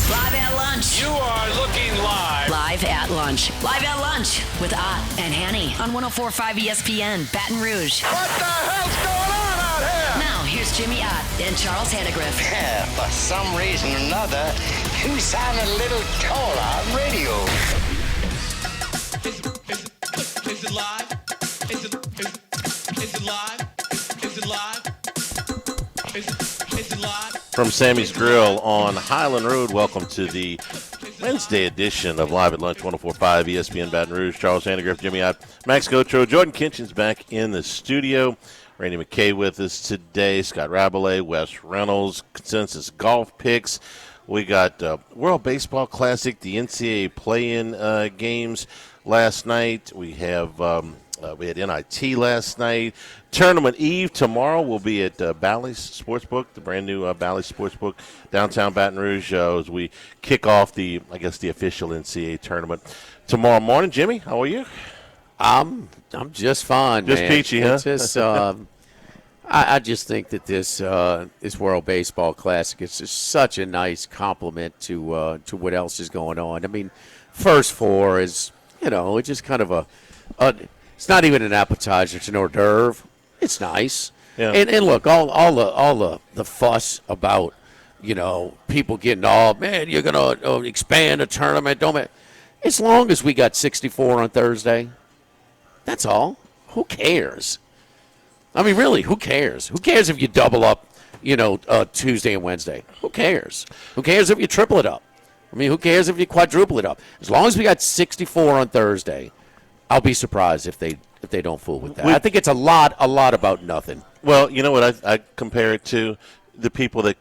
Live at lunch. You are looking live. Live at lunch. Live at lunch with Ott and Hanny on 104.5 ESPN, Baton Rouge. What the hell's going on out here? Now, here's Jimmy Ott and Charles Hannegriff. Yeah, for some reason or another, you sound a little taller on radio. Is it live? Is it live? Is it live? Is it live? From Sammy's Grill on Highland Road, welcome to the Wednesday edition of Live at Lunch, 104.5 ESPN Baton Rouge. Charles Hannegriff, Jimmy Ott, Max Gotro, Jordan Kitchen's back in the studio. Randy McKay with us today, Scott Rabelais, Wes Reynolds, consensus golf picks. We got World Baseball Classic, the NCAA play-in games last night. We had NIT last night. Tournament Eve tomorrow will be at Bally's Sportsbook, the brand new Bally's Sportsbook, downtown Baton Rouge, as we kick off the official NCAA tournament tomorrow morning. Jimmy, how are you? I'm just fine, just man. peachy, huh? It's just, I just think that this World Baseball Classic is just such a nice compliment to what else is going on. I mean, first four is, it's just kind of it's not even an appetizer; it's an hors d'oeuvre. It's nice, yeah. And look, all the fuss about people getting man, you're gonna expand a tournament, as long as we got 64 on Thursday. That's all. Who cares? I mean, really, who cares? Who cares if you double up, Tuesday and Wednesday? Who cares? Who cares if you triple it up? I mean, who cares if you quadruple it up? As long as we got 64 on Thursday, I'll be surprised if they don't fool with that. I think it's a lot about nothing. Well, you know what I compare it to? The people that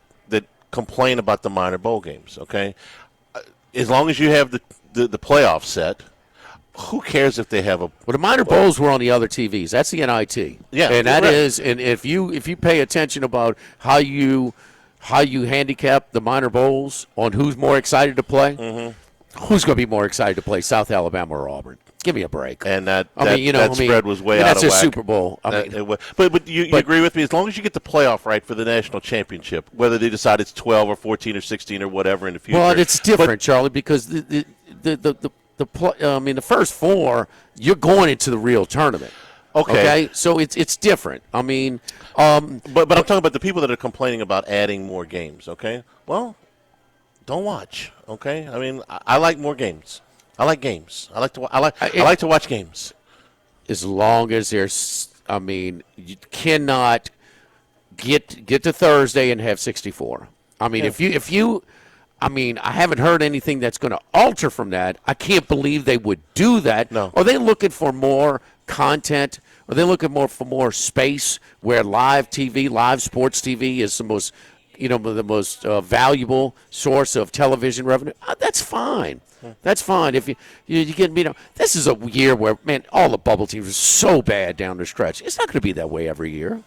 complain about the minor bowl games, okay? As long as you have the playoff set, who cares if they have a – Well, the minor bowls were on the other TVs. That's the NIT. Yeah. And that right. is – and if you pay attention about how you handicap the minor bowls on who's more excited to play, who's going to be more excited to play, South Alabama or Auburn? Give me a break. And that spread was way out that's of a whack. Super Bowl. But you agree with me? As long as you get the playoff right for the national championship, whether they decide it's 12 or 14 or 16 or whatever in the future. Well, it's different, Charlie, because the first four, you're going into the real tournament. Okay, so it's different. I mean, but I'm talking about the people that are complaining about adding more games. Okay, well, don't watch. Okay, I mean, I like more games. I like games. I like to watch games. As long as there's, you cannot get to Thursday and have 64. I mean, if I haven't heard anything that's going to alter from that. I can't believe they would do that. No. Are they looking for more content? Are they looking for more space where live TV, live sports TV is the most, the most valuable source of television revenue? That's fine. That's fine. If you get this is a year where, man, all the bubble teams are so bad down the stretch. It's not going to be that way every year.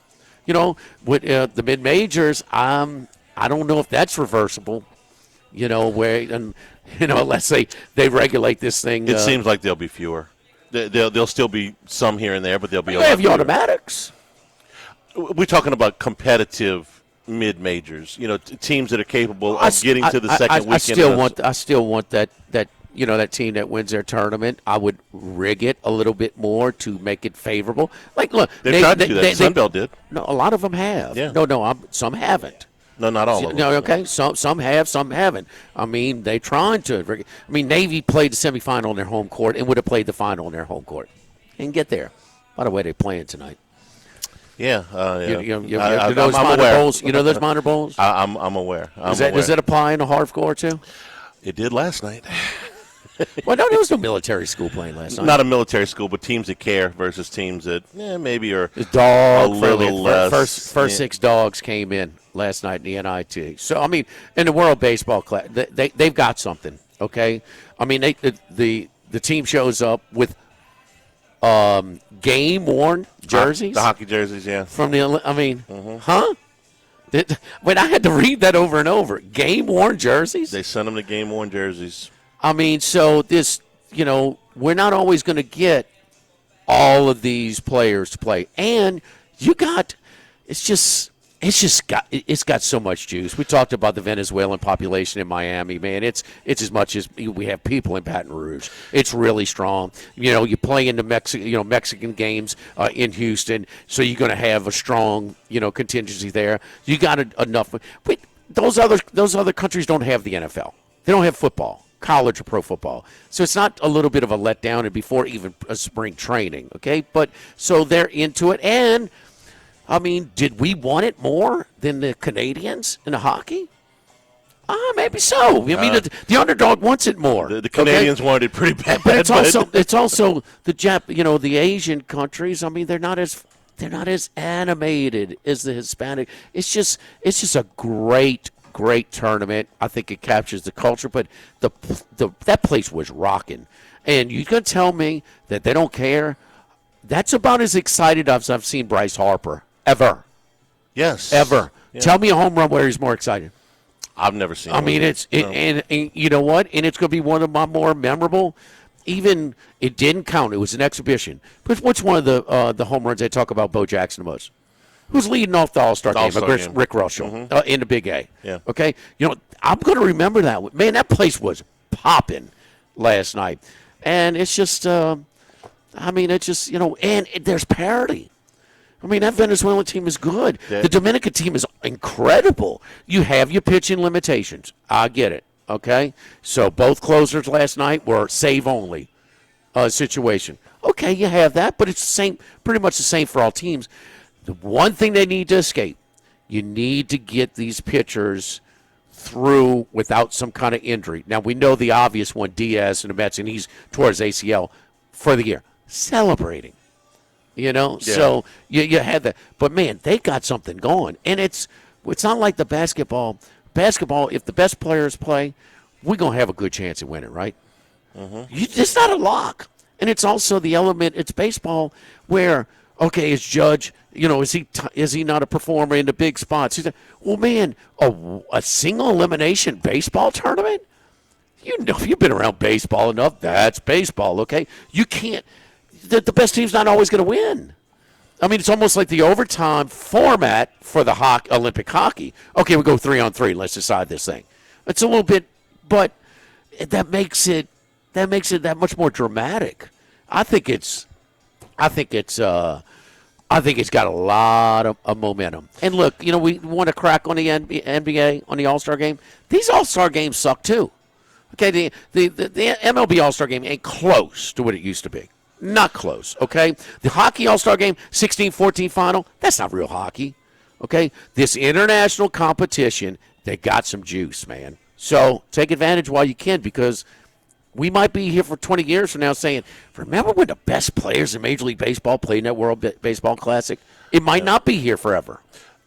With the mid majors, I don't know if that's reversible. Unless they regulate this thing. It seems like there'll be fewer. There'll still be some here and there, but there'll be a lot have the fewer. automatics. We're talking about competitive mid-majors, teams that are capable of getting to the second weekend. I still want that that team that wins their tournament. I would rig it a little bit more to make it favorable. Like, look, they tried to do that. Sunbelt did. No, a lot of them have. Yeah. No, some haven't. No, not all of them. No, okay. Some have, some haven't. I mean, they trying to. I mean, Navy played the semifinal on their home court and would have played the final on their home court and get there. By the way, they're playing tonight. Yeah, those I'm minor aware. bowls. You know those minor bowls? I'm aware. Does that apply in the hardcore too? It did last night. Well, no, there was no military school playing last night. Not a military school, but teams that care versus teams that maybe are a little less. First 6 dogs came in last night in the NIT. So, I mean, in the World Baseball Class, they've got something, okay? I mean, the team shows up with game-worn jerseys. The hockey jerseys, yeah. Huh? But I had to read that over and over. Game-worn jerseys? They sent them the game-worn jerseys. I mean, so this, we're not always going to get all of these players to play. And it's just it's got so much juice. We talked about the Venezuelan population in Miami, man. It's as much as we have people in Baton Rouge. It's really strong. You play in the Mexican games in Houston, so you're going to have a strong contingency there. You got enough. But those other countries don't have the NFL. They don't have football, college or pro football. So it's not a little bit of a letdown and before even a spring training, okay? But so they're into it. And, I mean, did we want it more than the Canadians in the hockey? Maybe so. I mean, the underdog wants it more. The Canadians wanted it pretty bad. But it's also the Asian countries. I mean, they're not as animated as the Hispanic. It's just a great tournament. I think it captures the culture, but that place was rocking. And you can tell me that they don't care? That's about as excited as I've seen Bryce Harper ever. Yes. Ever. Yeah. Tell me a home run where he's more excited. I've never seen. I mean, and you know what? And it's going to be one of my more memorable. Even it didn't count. It was an exhibition. But what's one of the home runs they talk about Bo Jackson the most? Who's leading off the All-Star game? Rick Russell in the Big A. Yeah. Okay? I'm going to remember that. Man, that place was popping last night. And it's just, and there's parity. I mean, that Venezuelan team is good. The Dominican team is incredible. You have your pitching limitations. I get it. Okay? So both closers last night were save-only situation. Okay, you have that, but it's pretty much the same for all teams. The one thing they need to escape, you need to get these pitchers through without some kind of injury. Now, we know the obvious one, Diaz and the Mets, and he's towards ACL for the year. Celebrating. So you had that. But, man, they got something going. And it's not like the basketball. Basketball, if the best players play, we're going to have a good chance at winning, right? Mm-hmm. It's not a lock. And it's also the element, it's baseball where, okay, is Judge, is he not a performer in the big spots? Well, man, a single elimination baseball tournament? If you've been around baseball enough, that's baseball, okay? You can't. The best team's not always going to win. I mean, it's almost like the overtime format for the Olympic hockey. Okay, we go 3-on-3. Let's decide this thing. It's a little bit, but that makes it that much more dramatic. I think it's got a lot of momentum. And look, we want to crack on the NBA on the All-Star game. These All-Star games suck too. Okay, the MLB All-Star game ain't close to what it used to be. Not close, okay? The hockey All-Star game, 16-14 final, that's not real hockey, okay? This international competition, they got some juice, man. So take advantage while you can, because we might be here for 20 years from now saying, remember when the best players in Major League Baseball played in that World Baseball Classic? It might not be here forever.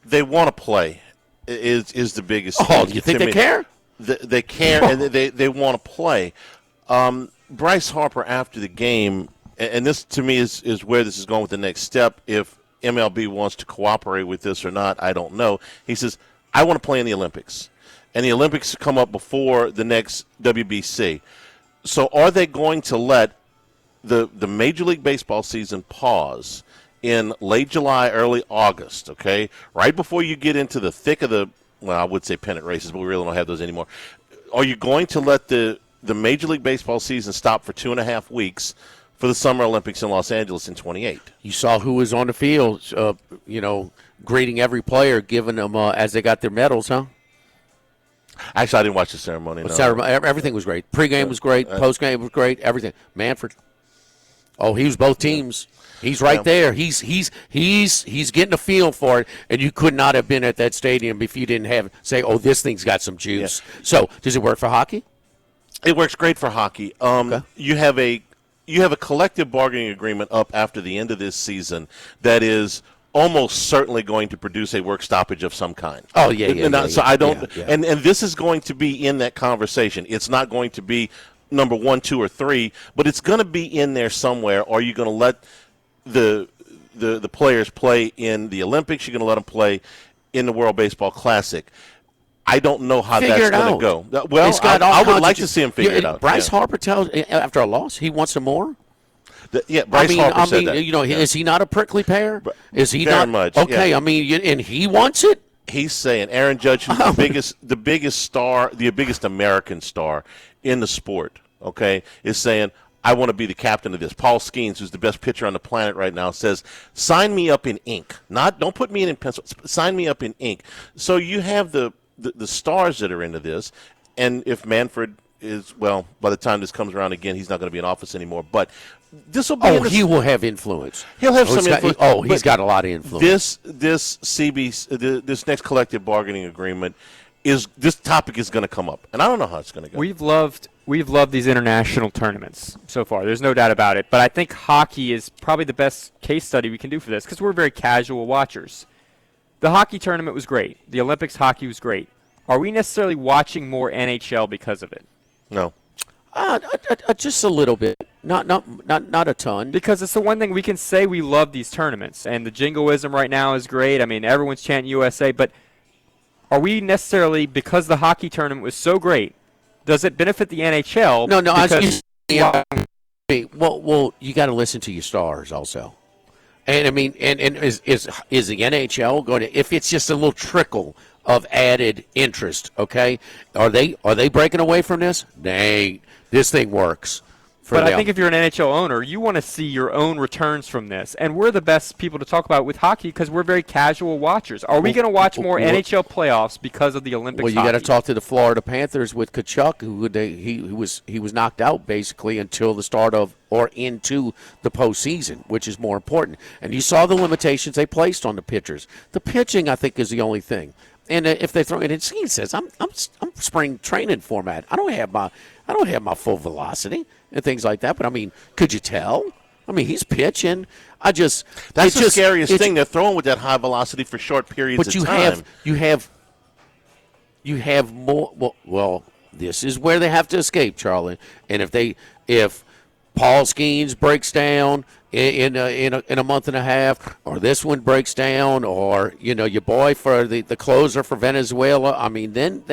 They want to play is the biggest thing. Oh, do you think they care? They care, and they want to play. Bryce Harper, after the game, and this to me is where this is going with the next step. If MLB wants to cooperate with this or not, I don't know. He says, I want to play in the Olympics. And the Olympics come up before the next WBC. So are they going to let the Major League Baseball season pause in late July, early August, okay? Right before you get into the thick of I would say pennant races, but we really don't have those anymore. Are you going to let the Major League Baseball season stop for 2.5 weeks for the Summer Olympics in Los Angeles in 28? You saw who was on the field, greeting every player, giving them as they got their medals, huh? Actually, I didn't watch the ceremony. No. Everything was great. Pre-game was great. Post-game was great. Everything. Manfred. Oh, he was both teams. He's right there. He's getting a feel for it, and you could not have been at that stadium if you didn't say, oh, this thing's got some juice. Yeah. So, does it work for hockey? It works great for hockey. Okay. You have a collective bargaining agreement up after the end of this season that is almost certainly going to produce a work stoppage of some kind. Oh, yeah. So I don't and this is going to be in that conversation. It's not going to be number 1, 2, or 3, but it's going to be in there somewhere. Are you going to let the players play in the Olympics? You're going to let them play in the World Baseball Classic? I don't know how that's going to go. Well, I would like to see him figure it out. Bryce Harper tells after a loss he wants some more. Bryce Harper said that. Is he not a prickly pear? Is he Very not? much, Okay, yeah. I mean, and he wants it. He's saying Aaron Judge, who's the biggest star, the biggest American star in the sport, okay, is saying, I want to be the captain of this. Paul Skeens, who's the best pitcher on the planet right now, says, sign me up in ink. Don't put me in pencil. Sign me up in ink. So you have the stars that are into this, and if Manfred is, well, by the time this comes around again, he's not going to be in office anymore. But this will be. He will have influence. He'll have some influence. He's got a lot of influence. This next collective bargaining agreement this topic is going to come up, and I don't know how it's going to go. We've loved these international tournaments so far. There's no doubt about it. But I think hockey is probably the best case study we can do for this because we're very casual watchers. The hockey tournament was great. The Olympics hockey was great. Are we necessarily watching more NHL because of it? No. Just a little bit. Not a ton. Because it's the one thing we can say we love these tournaments. And the jingoism right now is great. I mean, everyone's chanting USA. But are we necessarily, because the hockey tournament was so great, does it benefit the NHL? No. Well, you got to listen to your stars also. And I mean, and is the NHL going to, if it's just a little trickle of added interest, okay? Are they breaking away from this? This thing works. But I think if you're an NHL owner, you want to see your own returns from this. And we're the best people to talk about with hockey because we're very casual watchers. Are we going to watch more NHL playoffs because of the Olympics Well, you got to talk to the Florida Panthers with Tkachuk, he was knocked out basically until the start of or into the postseason, which is more important. And you saw the limitations they placed on the pitchers. The pitching, I think, is the only thing. And if they throw it in, he says, I'm spring training format. I don't have my full velocity and things like that. But I mean, could you tell? I mean, he's pitching. That's the scariest thing. They're throwing with that high velocity for short periods of time. But you have more. Well, this is where they have to escape, Charlie. And if Paul Skeens breaks down in a month and a half, or this one breaks down, or your boy for the closer for Venezuela, I mean, then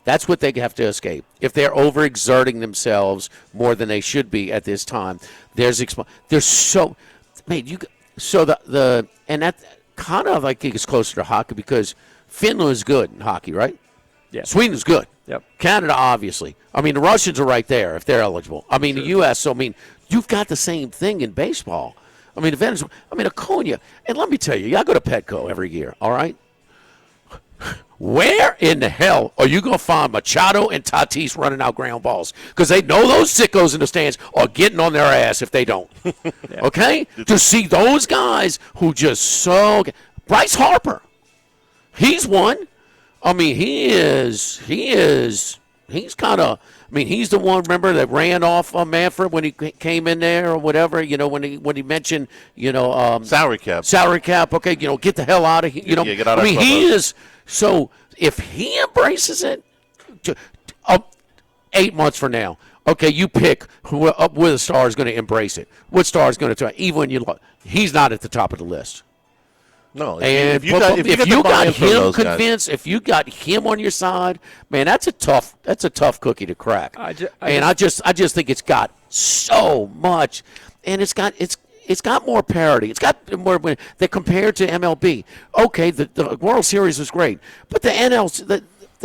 that's what they have to escape. If they're overexerting themselves more than they should be at this time, there's so, man, and that kind of like it's closer to hockey because Finland is good in hockey, right? Yeah. Sweden's good. Yep. Canada, obviously. I mean, the Russians are right there if they're eligible. I mean, the U.S. So I mean, you've got the same thing in baseball. I mean, Venezuela. I mean, Acuna. And let me tell you, I go to Petco every year. All right. Where in the hell are you going to find Machado and Tatis running out ground balls? Because they know those sickos in the stands are getting on their ass if they don't. Yeah. Okay? To see those guys who just so – Bryce Harper, he's one. I mean, he's kind of – I mean, he's the one, remember, that ran off on Manfred when he came in there or whatever, when he mentioned, salary cap, okay, get the hell out of here. Get out of he is – so if he embraces it, 8 months from now, okay, you pick where the star is going to embrace it. What star is going to try? Even when he's not at the top of the list. No, and if you got him convinced, if you got him on your side, man, that's a tough cookie to crack. I just think it's got so much, and it's got more parity. It's got more that compared to MLB. Okay, the World Series was great, but the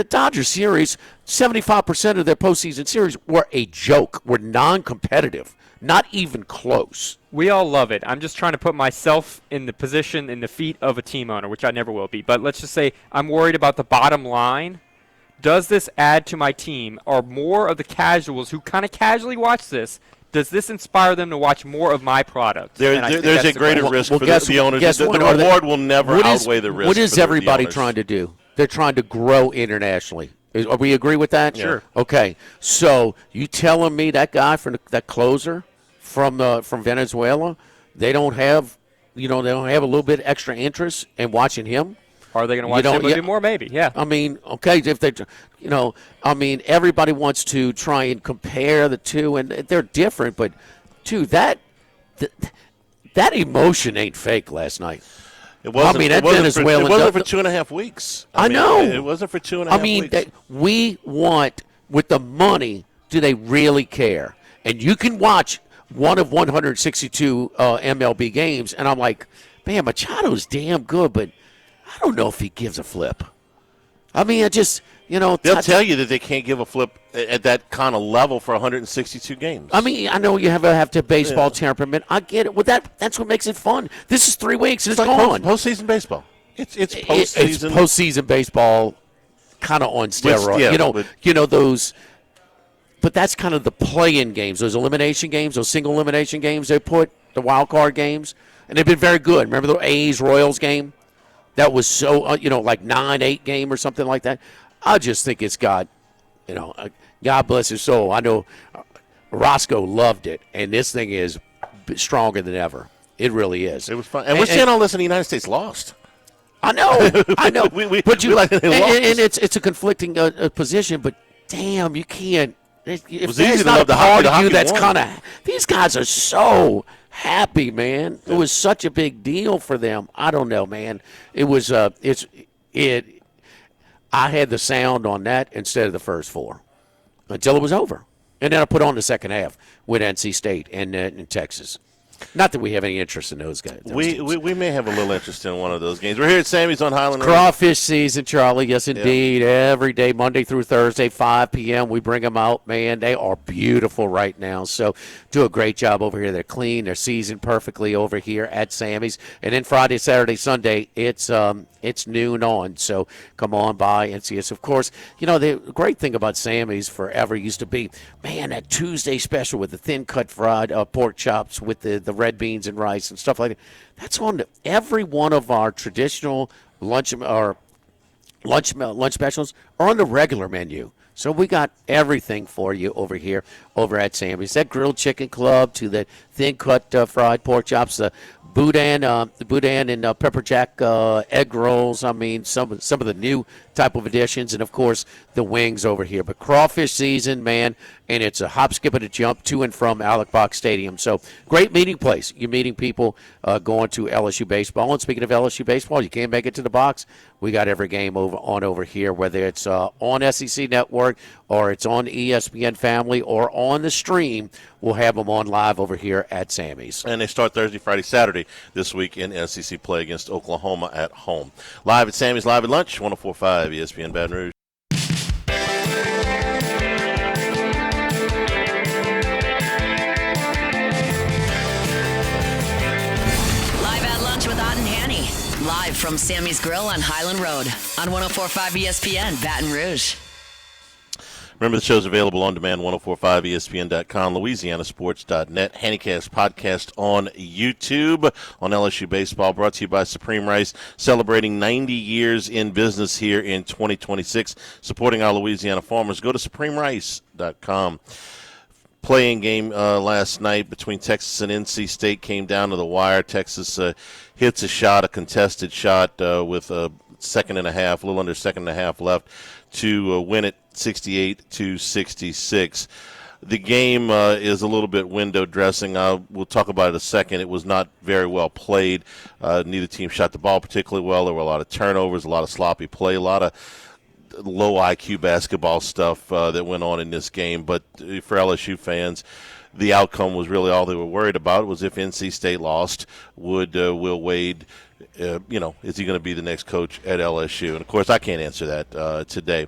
Dodgers series, 75% of their postseason series were a joke, were non-competitive, not even close. We all love it. I'm just trying to put myself in the position, in the feet of a team owner, which I never will be. But let's just say I'm worried about the bottom line. Does this add to my team? Are more of the casuals who kind of casually watch this, does this inspire them to watch more of my product? There's a greater risk for the owners. The reward will never outweigh the risk. What is everybody trying to do? They're trying to grow internationally. We agree with that? Sure. Okay. So you telling me that guy that closer from Venezuela, they don't have a little bit extra interest in watching him? Are they going to watch him a bit more? Maybe, yeah. I mean, okay, if they, everybody wants to try and compare the two, and they're different, but, dude, that emotion ain't fake last night. It wasn't. It wasn't for 2.5 weeks. I know. It wasn't for 2.5 weeks. We want, with the money, do they really care? And you can watch one of 162 MLB games, and I'm like, man, Machado's damn good, but I don't know if he gives a flip. I mean, they'll tell you that they can't give a flip at that kind of level for 162 games. I mean, I know you have to baseball temperament. I get it. Well, that's what makes it fun. This is 3 weeks. It's like gone. Postseason baseball. It's postseason. It's postseason baseball, kind of on steroids. Those. But that's kind of the play-in games, those elimination games, those single elimination games they put, the wild card games, and they've been very good. Remember the A's-Royals game? That was so, like 9-8 game or something like that. I just think it's got, God bless his soul. I know Roscoe loved it, and this thing is stronger than ever. It really is. It was fun. And we're seeing all this in the United States lost. I know. But we like they lost. And it's a conflicting position, but damn, you can't. If was there's easy to not love the part of hockey you that's won. kind of – these guys are so happy, man. It was such a big deal for them. I don't know, man. It was I had the sound on that instead of the first 4 until it was over. And then I put on the second half with NC State and Texas. Not that we have any interest in those guys. We may have a little interest in one of those games. We're here at Sammy's on Highland Road. Crawfish season, Charlie. Yes, indeed. Yeah. Every day, Monday through Thursday, 5 p.m., we bring them out. Man, they are beautiful right now. So do a great job over here. They're clean. They're seasoned perfectly over here at Sammy's. And then Friday, Saturday, Sunday, it's noon on. So come on by and see us. Of course, the great thing about Sammy's forever used to be, man, that Tuesday special with the thin-cut fried pork chops with the red beans and rice and stuff like that. That's on every one of our traditional lunch specials are on the regular menu. So we got everything for you over here, over at Sammy's. That grilled chicken club to the thin-cut fried pork chops, the boudin and pepper jack egg rolls. I mean, some of the new type of additions, and of course the wings over here. But crawfish season, man, and it's a hop, skip, and a jump to and from Alec Box Stadium. So great meeting place. You're meeting people going to LSU baseball. And speaking of LSU baseball, you can't make it to the box. We got every game over here, whether it's on SEC Network or it's on ESPN Family or on the stream. We'll have them on live over here at Sammy's. And they start Thursday, Friday, Saturday this week in SEC play against Oklahoma at home. Live at Sammy's, live at lunch, 104.5 ESPN Baton Rouge. Live at lunch with Ott and Hanny. Live from Sammy's Grill on Highland Road on 104.5 ESPN Baton Rouge. Remember, the show's available on demand, 1045ESPN.com, LouisianaSports.net, Hannycast podcast on YouTube, on LSU Baseball, brought to you by Supreme Rice, celebrating 90 years in business here in 2026, supporting our Louisiana farmers. Go to SupremeRice.com. Playing game last night between Texas and NC State came down to the wire. Texas hits a contested shot with a second and a half, a little under a second and a half left to win it 68-66. The game is a little bit window dressing. We'll talk about it in a second. It was not very well played. Neither team shot the ball particularly well. There were a lot of turnovers, a lot of sloppy play, a lot of low IQ basketball stuff that went on in this game. But for LSU fans, the outcome was really all they were worried about was if NC State lost, would Will Wade, is he going to be the next coach at LSU? And, of course, I can't answer that today.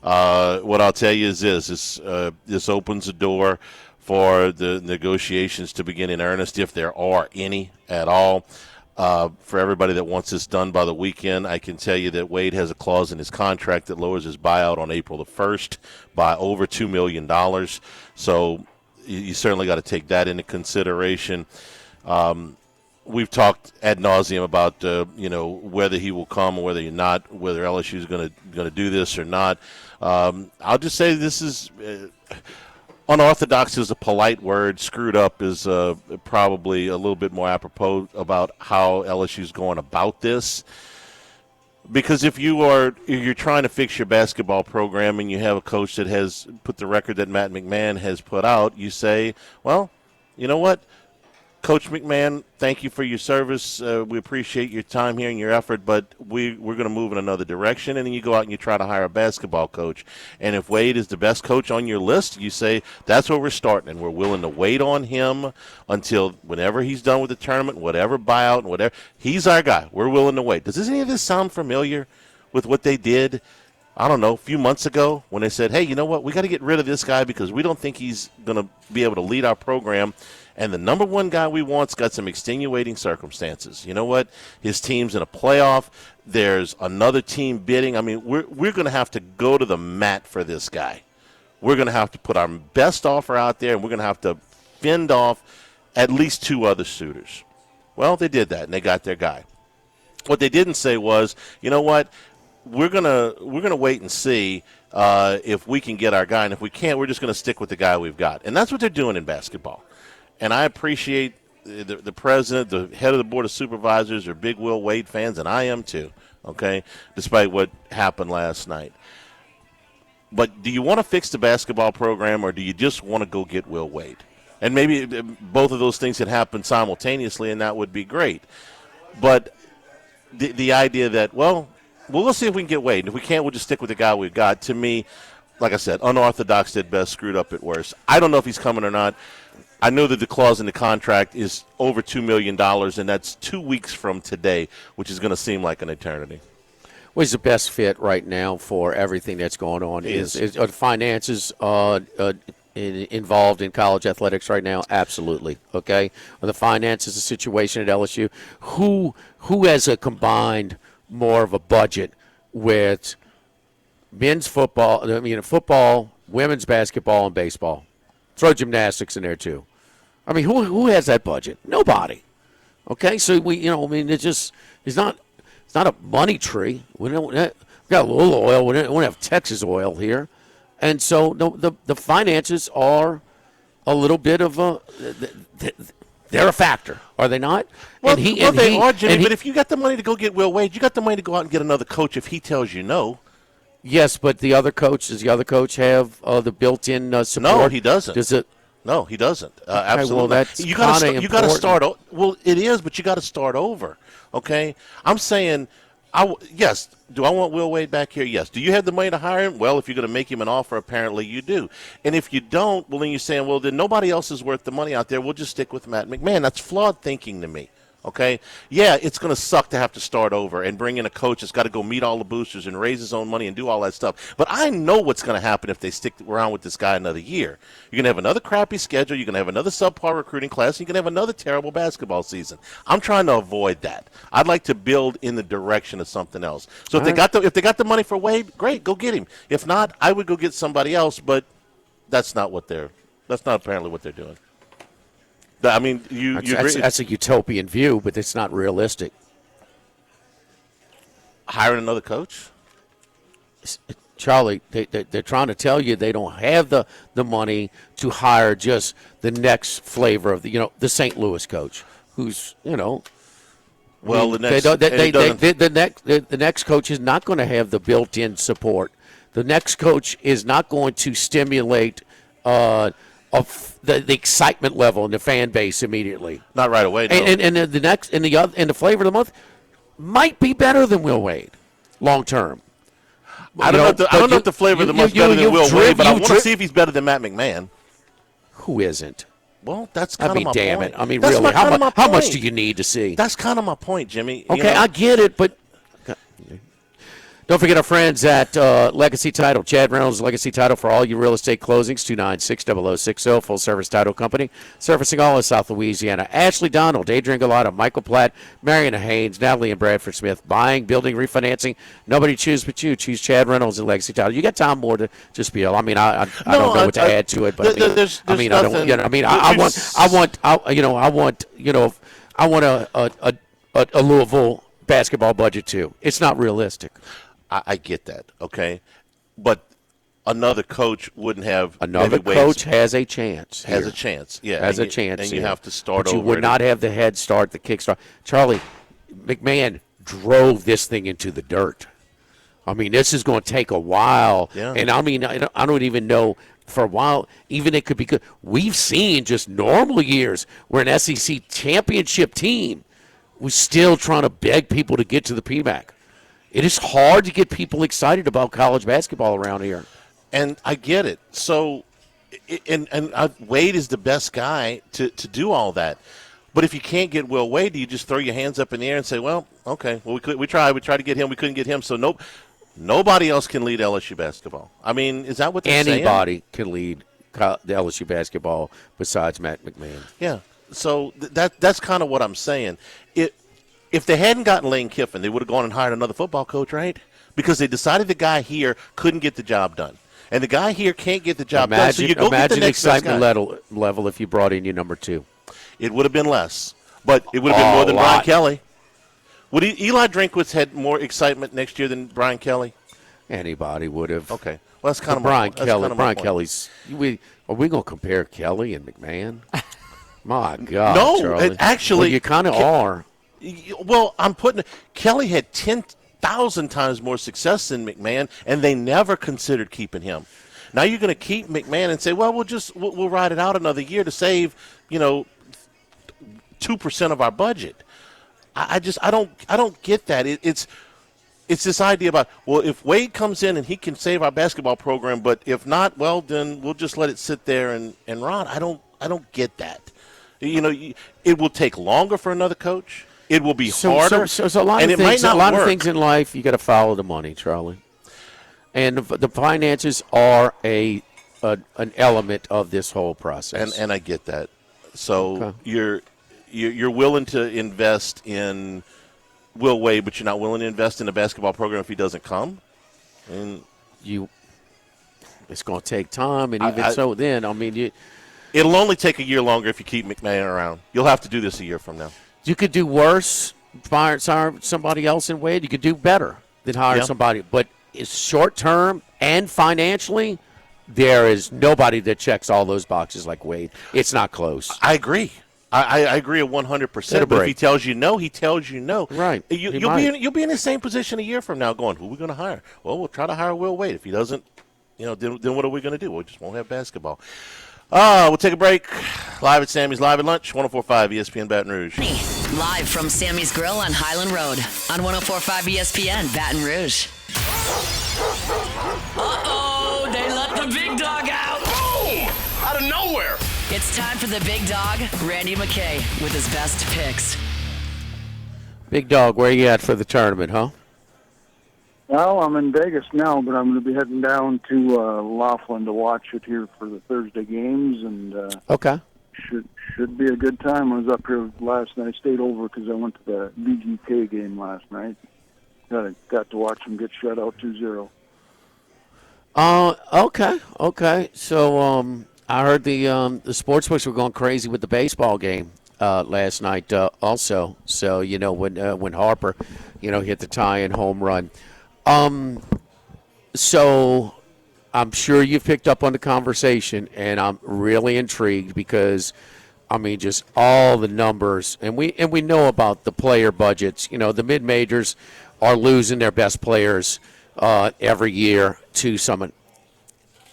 What I'll tell you is this opens the door for the negotiations to begin in earnest, if there are any at all. For everybody that wants this done by the weekend, I can tell you that Wade has a clause in his contract that lowers his buyout on April the 1st by over $2 million. So you certainly got to take that into consideration. We've talked ad nauseum about whether he will come or whether whether LSU is going to do this or not. I'll just say this is unorthodox is a polite word. Screwed up is probably a little bit more apropos about how LSU is going about this. Because if you're trying to fix your basketball program and you have a coach that has put the record that Matt McMahon has put out, you say, well, you know what? Coach McMahon, thank you for your service. We appreciate your time here and your effort, but we're going to move in another direction. And then you go out and you try to hire a basketball coach. And if Wade is the best coach on your list, you say that's where we're starting, and we're willing to wait on him until whenever he's done with the tournament, whatever buyout and whatever. He's our guy. We're willing to wait. Does any of this sound familiar with what they did, I don't know, a few months ago when they said, hey, you know what, we got to get rid of this guy because we don't think he's going to be able to lead our program. And the number one guy we want's got some extenuating circumstances. You know what? His team's in a playoff. There's another team bidding. I mean, we're going to have to go to the mat for this guy. We're going to have to put our best offer out there, and we're going to have to fend off at least 2 other suitors. Well, they did that, and they got their guy. What they didn't say was, you know what? We're gonna wait and see if we can get our guy, and if we can't, we're just going to stick with the guy we've got. And that's what they're doing in basketball. And I appreciate the president, the head of the board of supervisors are big Will Wade fans, and I am too, okay, despite what happened last night. But do you want to fix the basketball program, or do you just want to go get Will Wade? And maybe both of those things could happen simultaneously, and that would be great. But the idea that, well, we'll see if we can get Wade. And if we can't, we'll just stick with the guy we've got. To me, like I said, unorthodox at best, screwed up at worst. I don't know if he's coming or not. I know that the clause in the contract is over $2 million, and that's 2 weeks from today, which is going to seem like an eternity. Well, he's the best fit right now for everything that's going on. Is finances involved in college athletics right now? Absolutely. Okay. Are the finances, the situation at LSU? Who has a combined more of a budget with men's football? I mean, football, women's basketball, and baseball. Throw gymnastics in there too. I mean, who has that budget? Nobody. Okay, so it's not a money tree. We got a little oil. We don't have Texas oil here, and so the finances are a little bit of they're a factor, are they not? Well, they are, Jimmy. But if you got the money to go get Will Wade, you got the money to go out and get another coach if he tells you no. Yes, but does the other coach have the built-in support? No, he doesn't. Does it? No, he doesn't. Okay, absolutely. well, that's you got to start. Well, it is, but you got to start over. Okay, I'm saying, yes. Do I want Will Wade back here? Yes. Do you have the money to hire him? Well, if you're going to make him an offer, apparently you do. And if you don't, well, then you're saying, well, then nobody else is worth the money out there. We'll just stick with Matt McMahon. That's flawed thinking to me. Okay, yeah, it's going to suck to have to start over and bring in a coach that's got to go meet all the boosters and raise his own money and do all that stuff. But I know what's going to happen if they stick around with this guy another year. You're going to have another crappy schedule. You're going to have another subpar recruiting class. You're going to have another terrible basketball season. I'm trying to avoid that. I'd like to build in the direction of something else. So if they got the money for Wade, great, go get him. If not, I would go get somebody else. But that's not apparently what they're doing. I mean, you agree? That's a utopian view, but it's not realistic. Hiring another coach? Charlie, they're trying to tell you they don't have the money to hire just the next flavor of the St. Louis coach, who's Well, the next coach is not going to have the built-in support. The next coach is not going to stimulate of the excitement level in the fan base immediately. Not right away. No. And the flavor of the month might be better than Will Wade long term. I don't know if the flavor of the month is better than Will Wade, but I want to see if he's better than Matt McMahon. Who isn't? Well, that's kind of my damn point. it. I mean, really, how much do you need to see? That's kind of my point, Jimmy. Okay, I get it, but don't forget our friends at Legacy Title. Chad Reynolds, Legacy Title for all your real estate closings, 296-0060, full-service title company, servicing all of South Louisiana. Ashley Donald, Adrian Galata, Michael Platt, Marion Haynes, Natalie and Bradford Smith. Buying, building, refinancing. Nobody choose but you. Choose Chad Reynolds and Legacy Title. You got Tom Moore to spiel. I mean, I don't know what to add to it, but I want a Louisville basketball budget too. It's not realistic. I get that, okay? But another coach wouldn't have. Another coach has a chance. Has a chance, yeah. Has a chance. And you have to start over. But you would not have the head start, the kick start. Charlie, McMahon drove this thing into the dirt. I mean, this is going to take a while. Yeah. And, I mean, I don't even know for a while, even it could be good. We've seen just normal years where an SEC championship team was still trying to beg people to get to the PMAC. It is hard to get people excited about college basketball around here. And I get it. So, Wade is the best guy to do all that. But if you can't get Will Wade, do you just throw your hands up in the air and say, well, okay, well, we tried to get him. We couldn't get him. So nobody else can lead LSU basketball. I mean, is that what they're saying? Anybody can lead the LSU basketball besides Matt McMahon. Yeah. So that's kind of what I'm saying. If they hadn't gotten Lane Kiffin, they would have gone and hired another football coach, right? Because they decided the guy here couldn't get the job done. And the guy here can't get the job done, so you go get the next best guy. Imagine level if you brought in your number 2. It would have been less, but it would have been more than Brian Kelly. Would Eli Drinkwitz had more excitement next year than Brian Kelly? Anybody would have. Okay. Well, that's kind of Brian Kelly. Brian Kelly's. Are we going to compare Kelly and McMahon? My God, no, Charlie. Actually, well, you kind of are. Well, I'm putting Kelly had 10,000 times more success than McMahon, and they never considered keeping him. Now you're going to keep McMahon and say, well, we'll ride it out another year to save, 2% of our budget. I don't get that. It's this idea about, well, if Wade comes in and he can save our basketball program, but if not, well, then we'll just let it sit there and rot. I don't get that. It will take longer for another coach. It will be harder. So a lot of things. A lot of things in life you got to follow the money, Charlie. And the finances are an element of this whole process. And I get that. So you're willing to invest in Will Wade, but you're not willing to invest in a basketball program if he doesn't come. And it's going to take time, and it'll only take a year longer if you keep McMahon around. You'll have to do this a year from now. You could do worse, hire somebody else in Wade. You could do better than hire somebody. But it's short term and financially, there is nobody that checks all those boxes like Wade. It's not close. I agree. I agree 100%. But if he tells you no, he tells you no. Right. You'll be in the same position a year from now going, who are we going to hire? Well, we'll try to hire Will Wade. If he doesn't, then what are we going to do? We just won't have basketball. We'll take a break. Live at Sammy's Live at Lunch, 104.5 ESPN Baton Rouge. Live from Sammy's Grill on Highland Road on 104.5 ESPN Baton Rouge. Uh-oh, they let the big dog out. Boom! Out of nowhere. It's time for the big dog, Randy McKay, with his best picks. Big dog, where you at for the tournament, huh? Well, I'm in Vegas now, but I'm going to be heading down to Laughlin to watch it here for the Thursday games, and okay, should be a good time. I was up here last night. I stayed over because I went to the VGK game last night. Got to watch them get shut out 2-0. Okay. So I heard the sportsbooks were going crazy with the baseball game last night also. So when Harper hit the tie-in home run. So I'm sure you've picked up on the conversation, and I'm really intrigued because, just all the numbers, and we know about the player budgets. The mid-majors are losing their best players every year to someone.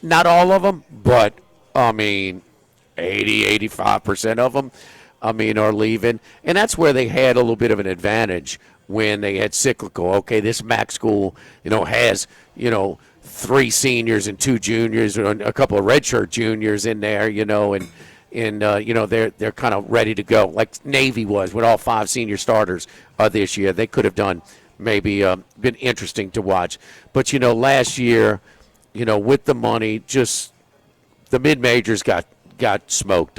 Not all of them, but 80-85% of them, are leaving, and that's where they had a little bit of an advantage. When they had cyclical, okay, this MAC school, has, 3 seniors and 2 juniors and a couple of redshirt juniors in there, and they're kind of ready to go, like Navy was with all 5 senior starters this year. They could have done maybe been interesting to watch. But, last year, with the money, just the mid-majors got smoked.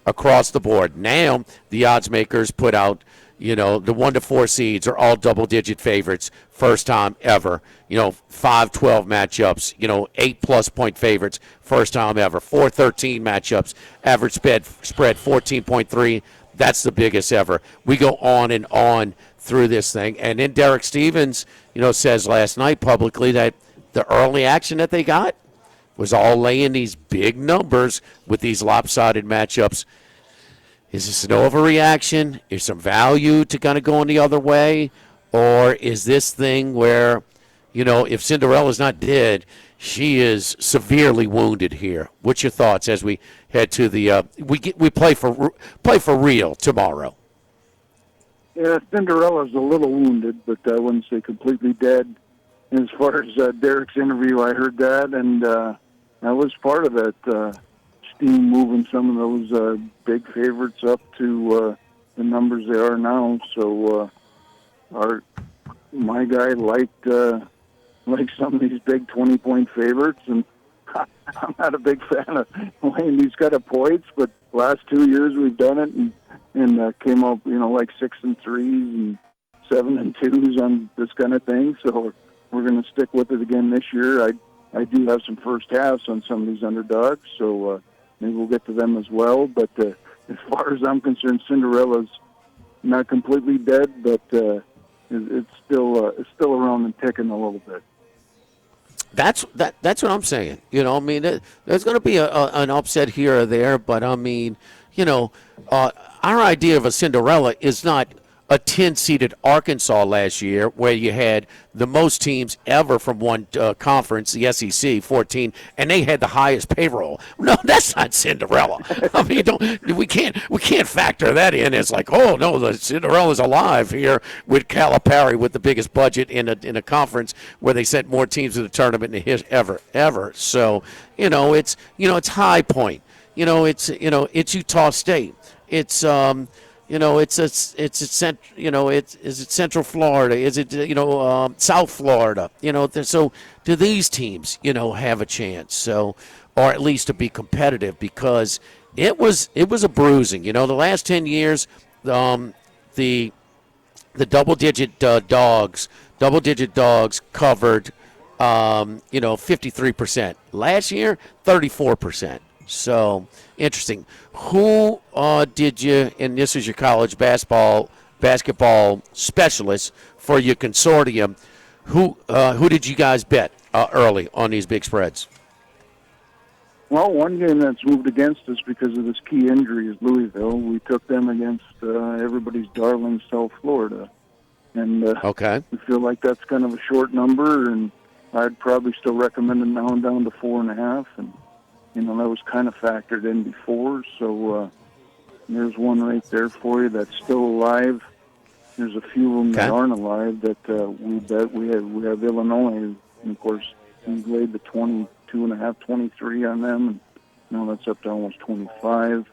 Across the board. Now the odds makers put out, the 1 to 4 seeds are all double-digit favorites, first time ever. 5-12 matchups, 8+ point favorites, first time ever. 4-13 matchups, average spread 14.3. That's the biggest ever. We go on and on through this thing. And then Derek Stevens, says last night publicly that the early action that they got was all laying these big numbers with these lopsided matchups. Is this an overreaction? Is some value to kind of going the other way? Or is this thing where, if Cinderella's not dead, she is severely wounded here. What's your thoughts as we head to the we play for real tomorrow? Yeah, Cinderella's a little wounded, but I wouldn't say completely dead. As far as Derek's interview, I heard that, and I was part of that steam moving some of those big favorites up to the numbers they are now. So my guy liked some of these big 20-point favorites, and I'm not a big fan of laying these kind of points, but last 2 years we've done it and came up, like 6 and 3s and 7 and 2s on this kind of thing. So we're going to stick with it again this year. I do have some first halves on some of these underdogs, so maybe we'll get to them as well. But as far as I'm concerned, Cinderella's not completely dead, but it's still around and ticking a little bit. That's what I'm saying. There's going to be an upset here or there, but I mean, our idea of a Cinderella is not a 10-seeded Arkansas last year where you had the most teams ever from one conference, the SEC, 14, and they had the highest payroll. No, that's not Cinderella. I mean, we can't factor that in as like, oh no, the Cinderella's alive here with Calipari with the biggest budget in a conference where they sent more teams to the tournament in ever. So it's High Point. It's Utah State. It's is it Central Florida? Is it South Florida? So do these teams have a chance? So, or at least to be competitive, because it was a bruising. The last 10 years, the double-digit dogs covered 53%. Last year, 34%. So interesting. Who did you, and this is your college basketball specialist for your consortium, who did you guys bet early on these big spreads? Well, one game that's moved against us because of this key injury is Louisville. We took them against everybody's darling South Florida. And okay. We feel like that's kind of a short number, and I'd probably still recommend it now down to 4.5. And that was kind of factored in before, so there's one right there for you that's still alive. There's a few of them that aren't alive that we bet. We have Illinois, and of course, we laid the 22.5, 23 on them, and now that's up to almost 25.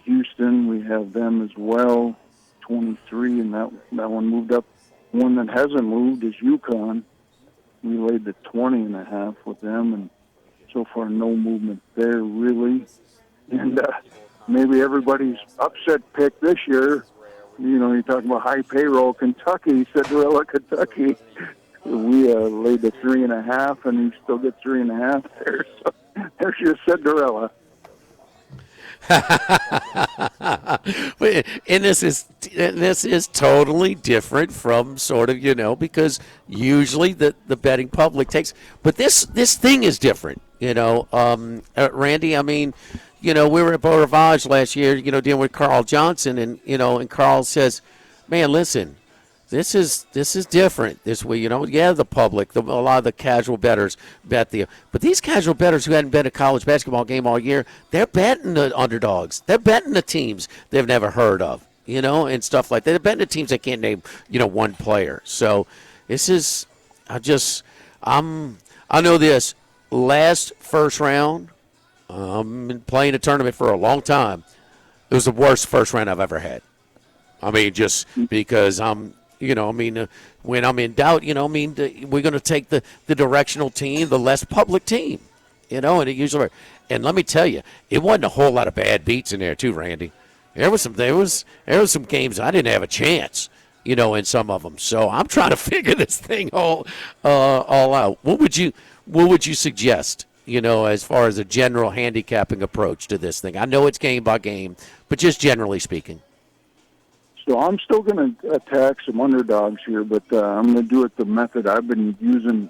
Houston, we have them as well, 23, and that one moved up. One that hasn't moved is UConn. We laid the 20.5 with them, and so far, no movement there, really. And maybe everybody's upset pick this year. You're talking about high payroll, Kentucky, Cinderella, Kentucky. We laid the 3.5, and you still get 3.5 there. So there's your Cinderella. And this is totally different from sort of because usually the betting public takes, but this thing is different. Randy, I mean, we were at Beau Rivage last year, dealing with Carl Johnson, and Carl says, man, listen, this is different this way. The public, a lot of the casual bettors bet but these casual bettors who hadn't bet a college basketball game all year, they're betting the underdogs. They're betting the teams they've never heard of, and stuff like that. They're betting the teams that can't name, one player. So this is, I know this. Last first round, been playing a tournament for a long time. It was the worst first round I've ever had. I mean, just because when I'm in doubt, we're going to take the directional team, the less public team, and it usually. And let me tell you, it wasn't a whole lot of bad beats in there too, Randy. There was some games I didn't have a chance, in some of them. So I'm trying to figure this thing all out. What would you suggest, as far as a general handicapping approach to this thing? I know it's game by game, but just generally speaking. So I'm still going to attack some underdogs here, but I'm going to do it the method I've been using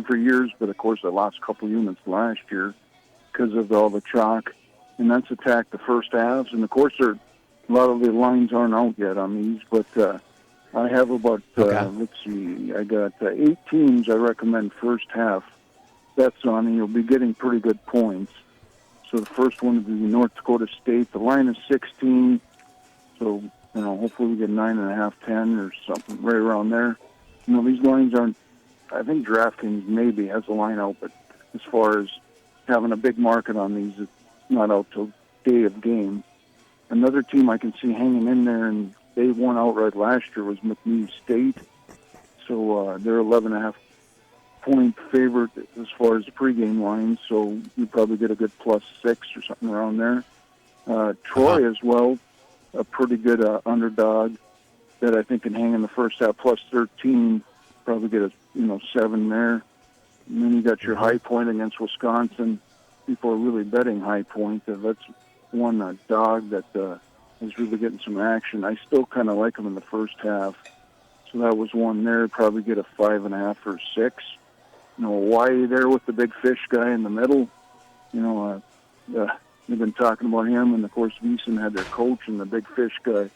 for years, but of course I lost a couple units last year because of all the chalk, and that's attack the first halves. And of course, a lot of the lines aren't out yet on these, but I have about, Okay. let's see, I got 8 teams I recommend first half bets on, and you'll be getting pretty good points. So the first one would be North Dakota State. The line is 16, so, hopefully we get 9.5, 10 or something right around there. These lines aren't, I think DraftKings maybe has a line out, but as far as having a big market on these, it's not out till day of game. Another team I can see hanging in there, and they won outright last year, was McNeese State. So they're 11.5 point favorite as far as the pregame line, so you probably get a good +6 or something around there. Troy as well, a pretty good underdog that I think can hang in the first half, +13, probably get a 7 there. And then you got your High Point against Wisconsin. People are really betting High Point. That's one dog that is really getting some action. I still kind of like them in the first half. So that was one there. Probably get a 5.5 or 6. Hawaii there with the big fish guy in the middle. They've been talking about him, and of course, Beeson had their coach and the big fish guy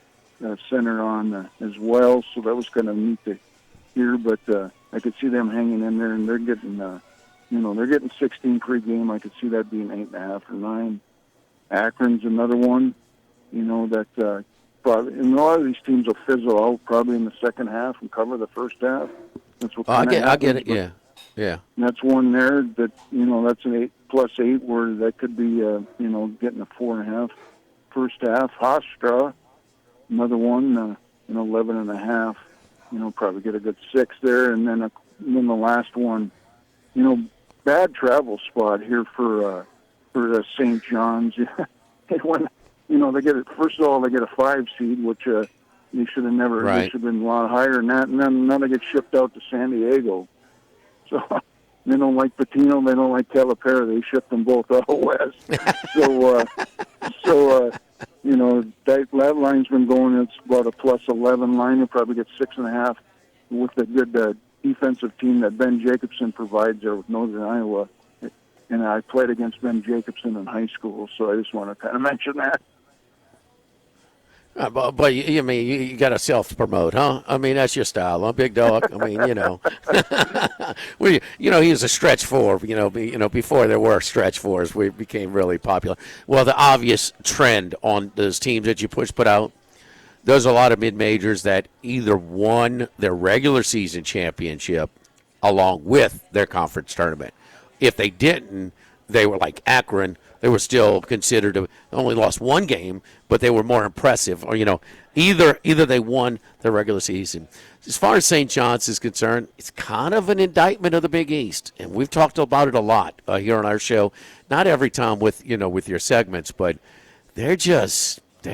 center on as well. So that was kind of neat to hear. But I could see them hanging in there, and they're getting, they're getting 16 pregame. I could see that being 8.5 or 9. Akron's another one. That probably, and a lot of these teams will fizzle out probably in the second half and cover the first half. That's what I get it. Yeah. Yeah. And that's one there that, that's an 8+8 where that could be, getting a 4.5 first half. Hofstra, another one, 11.5, probably get a good 6 there. And then the last one, bad travel spot here for St. John's. They get it, first of all, they get a 5 seed, which they should have never, Right. they should have been a lot higher than that. And then now they get shipped out to San Diego. So they don't like Patino, they don't like Calipari. They shipped them both out west. That line's been going. It's about a +11 line. You'll probably get 6.5 with the good defensive team that Ben Jacobson provides there with Northern Iowa. And I played against Ben Jacobson in high school, so I just want to kind of mention that. But you got to self-promote, huh? I mean, that's your style, huh, big dog? I mean, he was a stretch four. Before there were stretch fours, we became really popular. Well, the obvious trend on those teams that you put out, there's a lot of mid-majors that either won their regular season championship along with their conference tournament. If they didn't, they were like Akron. They were still considered to only lost one game, but they were more impressive. Or either they won their regular season. As far as St. John's is concerned, it's kind of an indictment of the Big East, and we've talked about it a lot here on our show. Not every time with your segments, but they're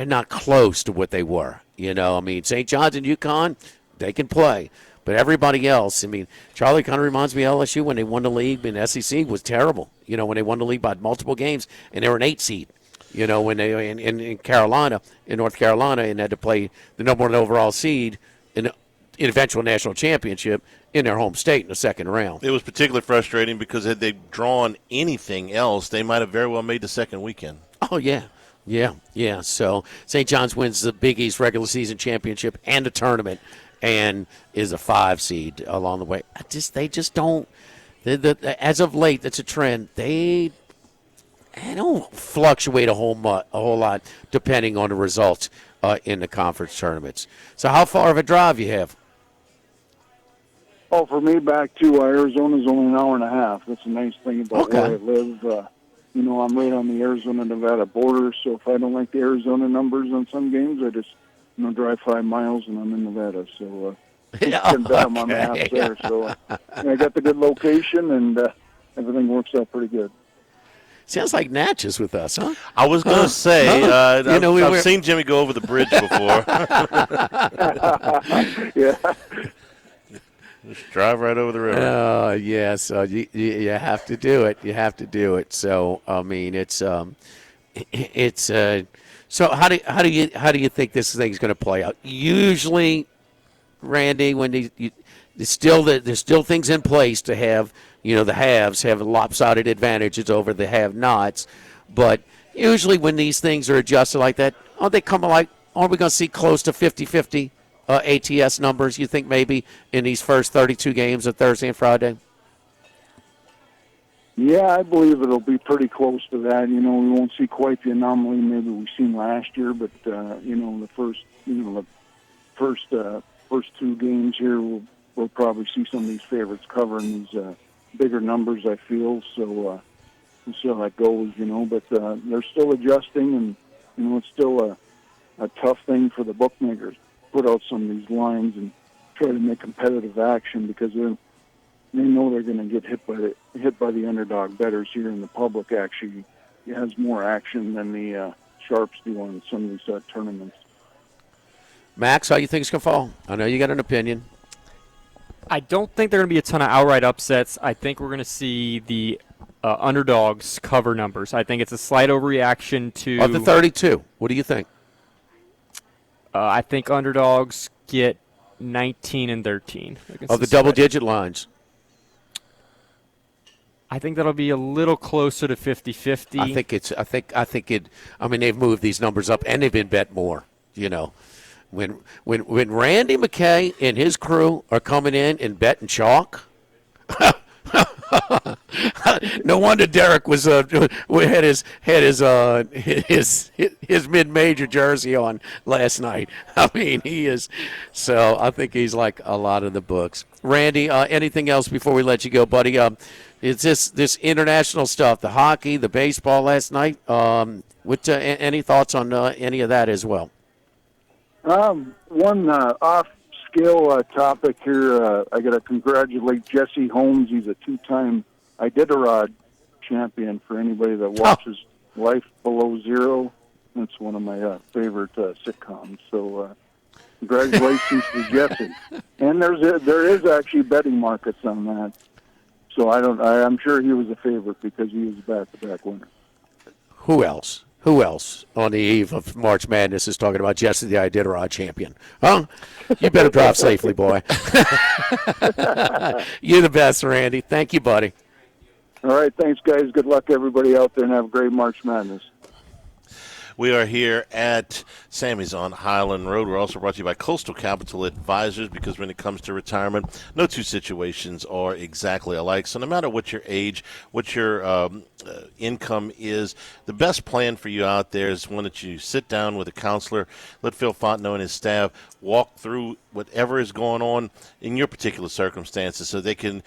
not close to what they were. St. John's and UConn, they can play. But everybody else, Charlie kind of reminds me of LSU when they won the league, and SEC was terrible. When they won the league by multiple games, and they were an 8 seed. When they in Carolina, in North Carolina, and had to play the number 1 overall seed in an eventual national championship in their home state in the second round. It was particularly frustrating because had they drawn anything else, they might have very well made the second weekend. Oh, yeah. Yeah. So St. John's wins the Big East regular season championship and the tournament, and is a 5 seed along the way. They just don't. As of late, that's a trend. They don't fluctuate a whole lot depending on the results in the conference tournaments. So, how far of a drive you have? Oh, for me, back to Arizona's only an hour and a half. That's a nice thing about where I live. I'm right on the Arizona-Nevada border, so if I don't like the Arizona numbers on some games, I just drive 5 miles and I'm in Nevada. So can bet I'm on the maps there. So I got the good location, and everything works out pretty good. Sounds like Natchez with us, huh? I was going to say, I've seen Jimmy go over the bridge before. Yeah. Just drive right over the river. Yeah. So you have to do it. You have to do it. So it's. So how do you think this thing's going to play out? Usually, Randy, when there's still things in place to have, the haves have lopsided advantages over the have-nots, but usually when these things are adjusted like that, aren't we going to see close to 50-50 ATS numbers, you think, maybe in these first 32 games of Thursday and Friday? Yeah, I believe it'll be pretty close to that. We won't see quite the anomaly maybe we've seen last year, but the first two games here, we'll probably see some of these favorites covering these bigger numbers, I feel. So we'll see how that goes, But they're still adjusting, and it's still a tough thing for the bookmakers to put out some of these lines and try to make competitive action, because they know they're going to get hit by the underdog bettors here, and the public actually has more action than the sharps do on some of these tournaments. Max, how you think it's going to fall? I know you got an opinion. I don't think there are going to be a ton of outright upsets. I think we're going to see the underdogs cover numbers. I think it's a slight overreaction to... Of the 32, what do you think? I think underdogs get 19 and 13. Of the double-digit lines? I think that'll be a little closer to 50-50. I think they've moved these numbers up, and they've been bet more, When Randy McKay and his crew are coming in and betting chalk, no wonder Derek was had his mid-major jersey on last night. I mean, he is. So I think he's like a lot of the books. Randy, anything else before we let you go, buddy? It's this international stuff, the hockey, the baseball last night. Any thoughts on any of that as well? One off-scale topic here. I got to congratulate Jesse Holmes. He's a two-time Iditarod champion. For anybody that watches Life Below Zero, that's one of my favorite sitcoms. So congratulations to Jesse. And there is actually betting markets on that. So I'm sure he was a favorite because he was a back-to-back winner. Who else? Who else on the eve of March Madness is talking about Jesse the Iditarod champion? Huh? You better drive safely, boy. You're the best, Randy. Thank you, buddy. All right. Thanks, guys. Good luck, everybody out there, and have a great March Madness. We are here at Sammy's on Highland Road. We're also brought to you by Coastal Capital Advisors, because when it comes to retirement, no two situations are exactly alike. So no matter what your age, what your income is, the best plan for you out there is one that you sit down with a counselor, let Phil Fontenot and his staff walk through whatever is going on in your particular circumstances so they can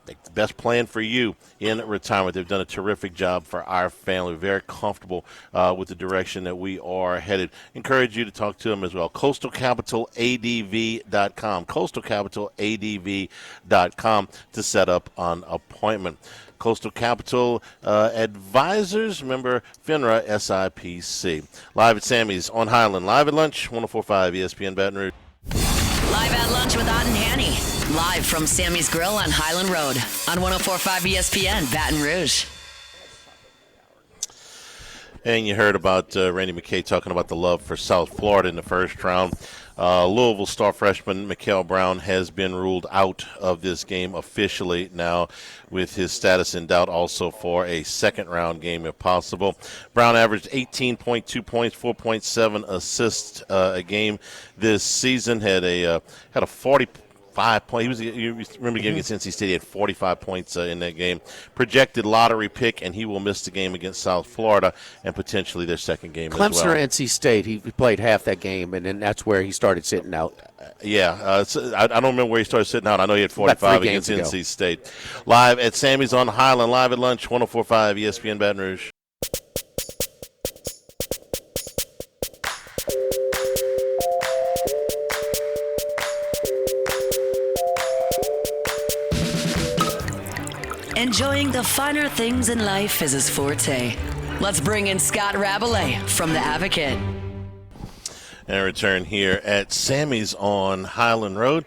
make the best plan for you in retirement. They've done a terrific job for our family. Very comfortable with the direction that we are headed. Encourage you to talk to them as well. CoastalCapitalADV.com. CoastalCapitalADV.com to set up an appointment. Coastal Capital Advisors, member FINRA SIPC. Live at Sammy's on Highland. Live at lunch, 104.5 ESPN Baton Rouge. Live at lunch with Ott and Hanny. Live from Sammy's Grill on Highland Road on 104.5 ESPN Baton Rouge. And you heard about Randy McKay talking about the love for South Florida in the first round. Louisville star freshman Mikael Brown has been ruled out of this game officially now, with his status in doubt also for a second-round game if possible. Brown averaged 18.2 points, 4.7 assists a game this season, had a 45 point. You remember the game against NC State, he had 45 points in that game. Projected lottery pick, and he will miss the game against South Florida and potentially their second game Clemson as well. or NC State, he played half that game, and then that's where he started sitting out. I don't remember where he started sitting out. I know he had 45 against NC State. Live at Sammy's on Highland, live at lunch, 104.5 ESPN Baton Rouge. Enjoying the finer things in life is his forte. Let's bring in Scott Rabelais from The Advocate. And return here at Sammy's on Highland Road.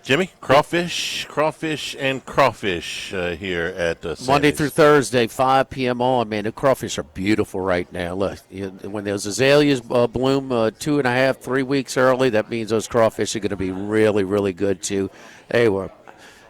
Jimmy, crawfish here at Sammy's. Monday through Thursday, 5 p.m. on. Man, the crawfish are beautiful right now. Look, when those azaleas bloom 2.5, 3 weeks early, that means those crawfish are going to be really, really good too. They were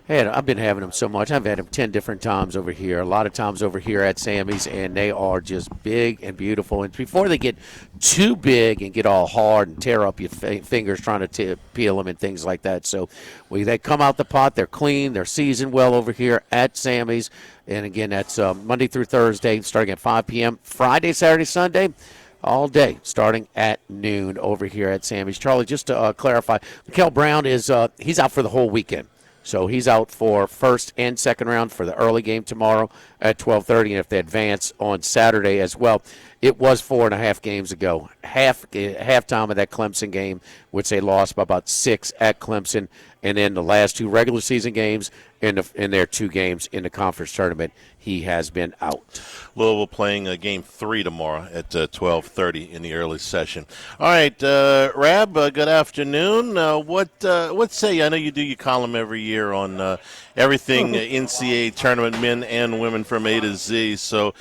I've been having them so much. I've had them 10 different times over here, a lot of times over here at Sammy's, and they are just big and beautiful. And before they get too big and get all hard and tear up your fingers trying to peel them and things like that. So they come out the pot, they're clean, they're seasoned well over here at Sammy's. And, again, that's Monday through Thursday starting at 5 p.m., Friday, Saturday, Sunday. All day, starting at noon over here at Sammy's. Charlie, just to clarify, Mikael Brown he's out for the whole weekend. So he's out for first and second round for the early game tomorrow at 12:30, and if they advance on Saturday as well. It was 4.5 games ago. Halftime of that Clemson game, which they lost by about 6 at Clemson, and then the last 2 regular season games in their 2 games in the conference tournament, he has been out. Louisville playing game 3 tomorrow at 12:30 in the early session. All right, Rab, good afternoon. What say you? I know you do your column every year on everything NCAA tournament, men and women from A to Z. So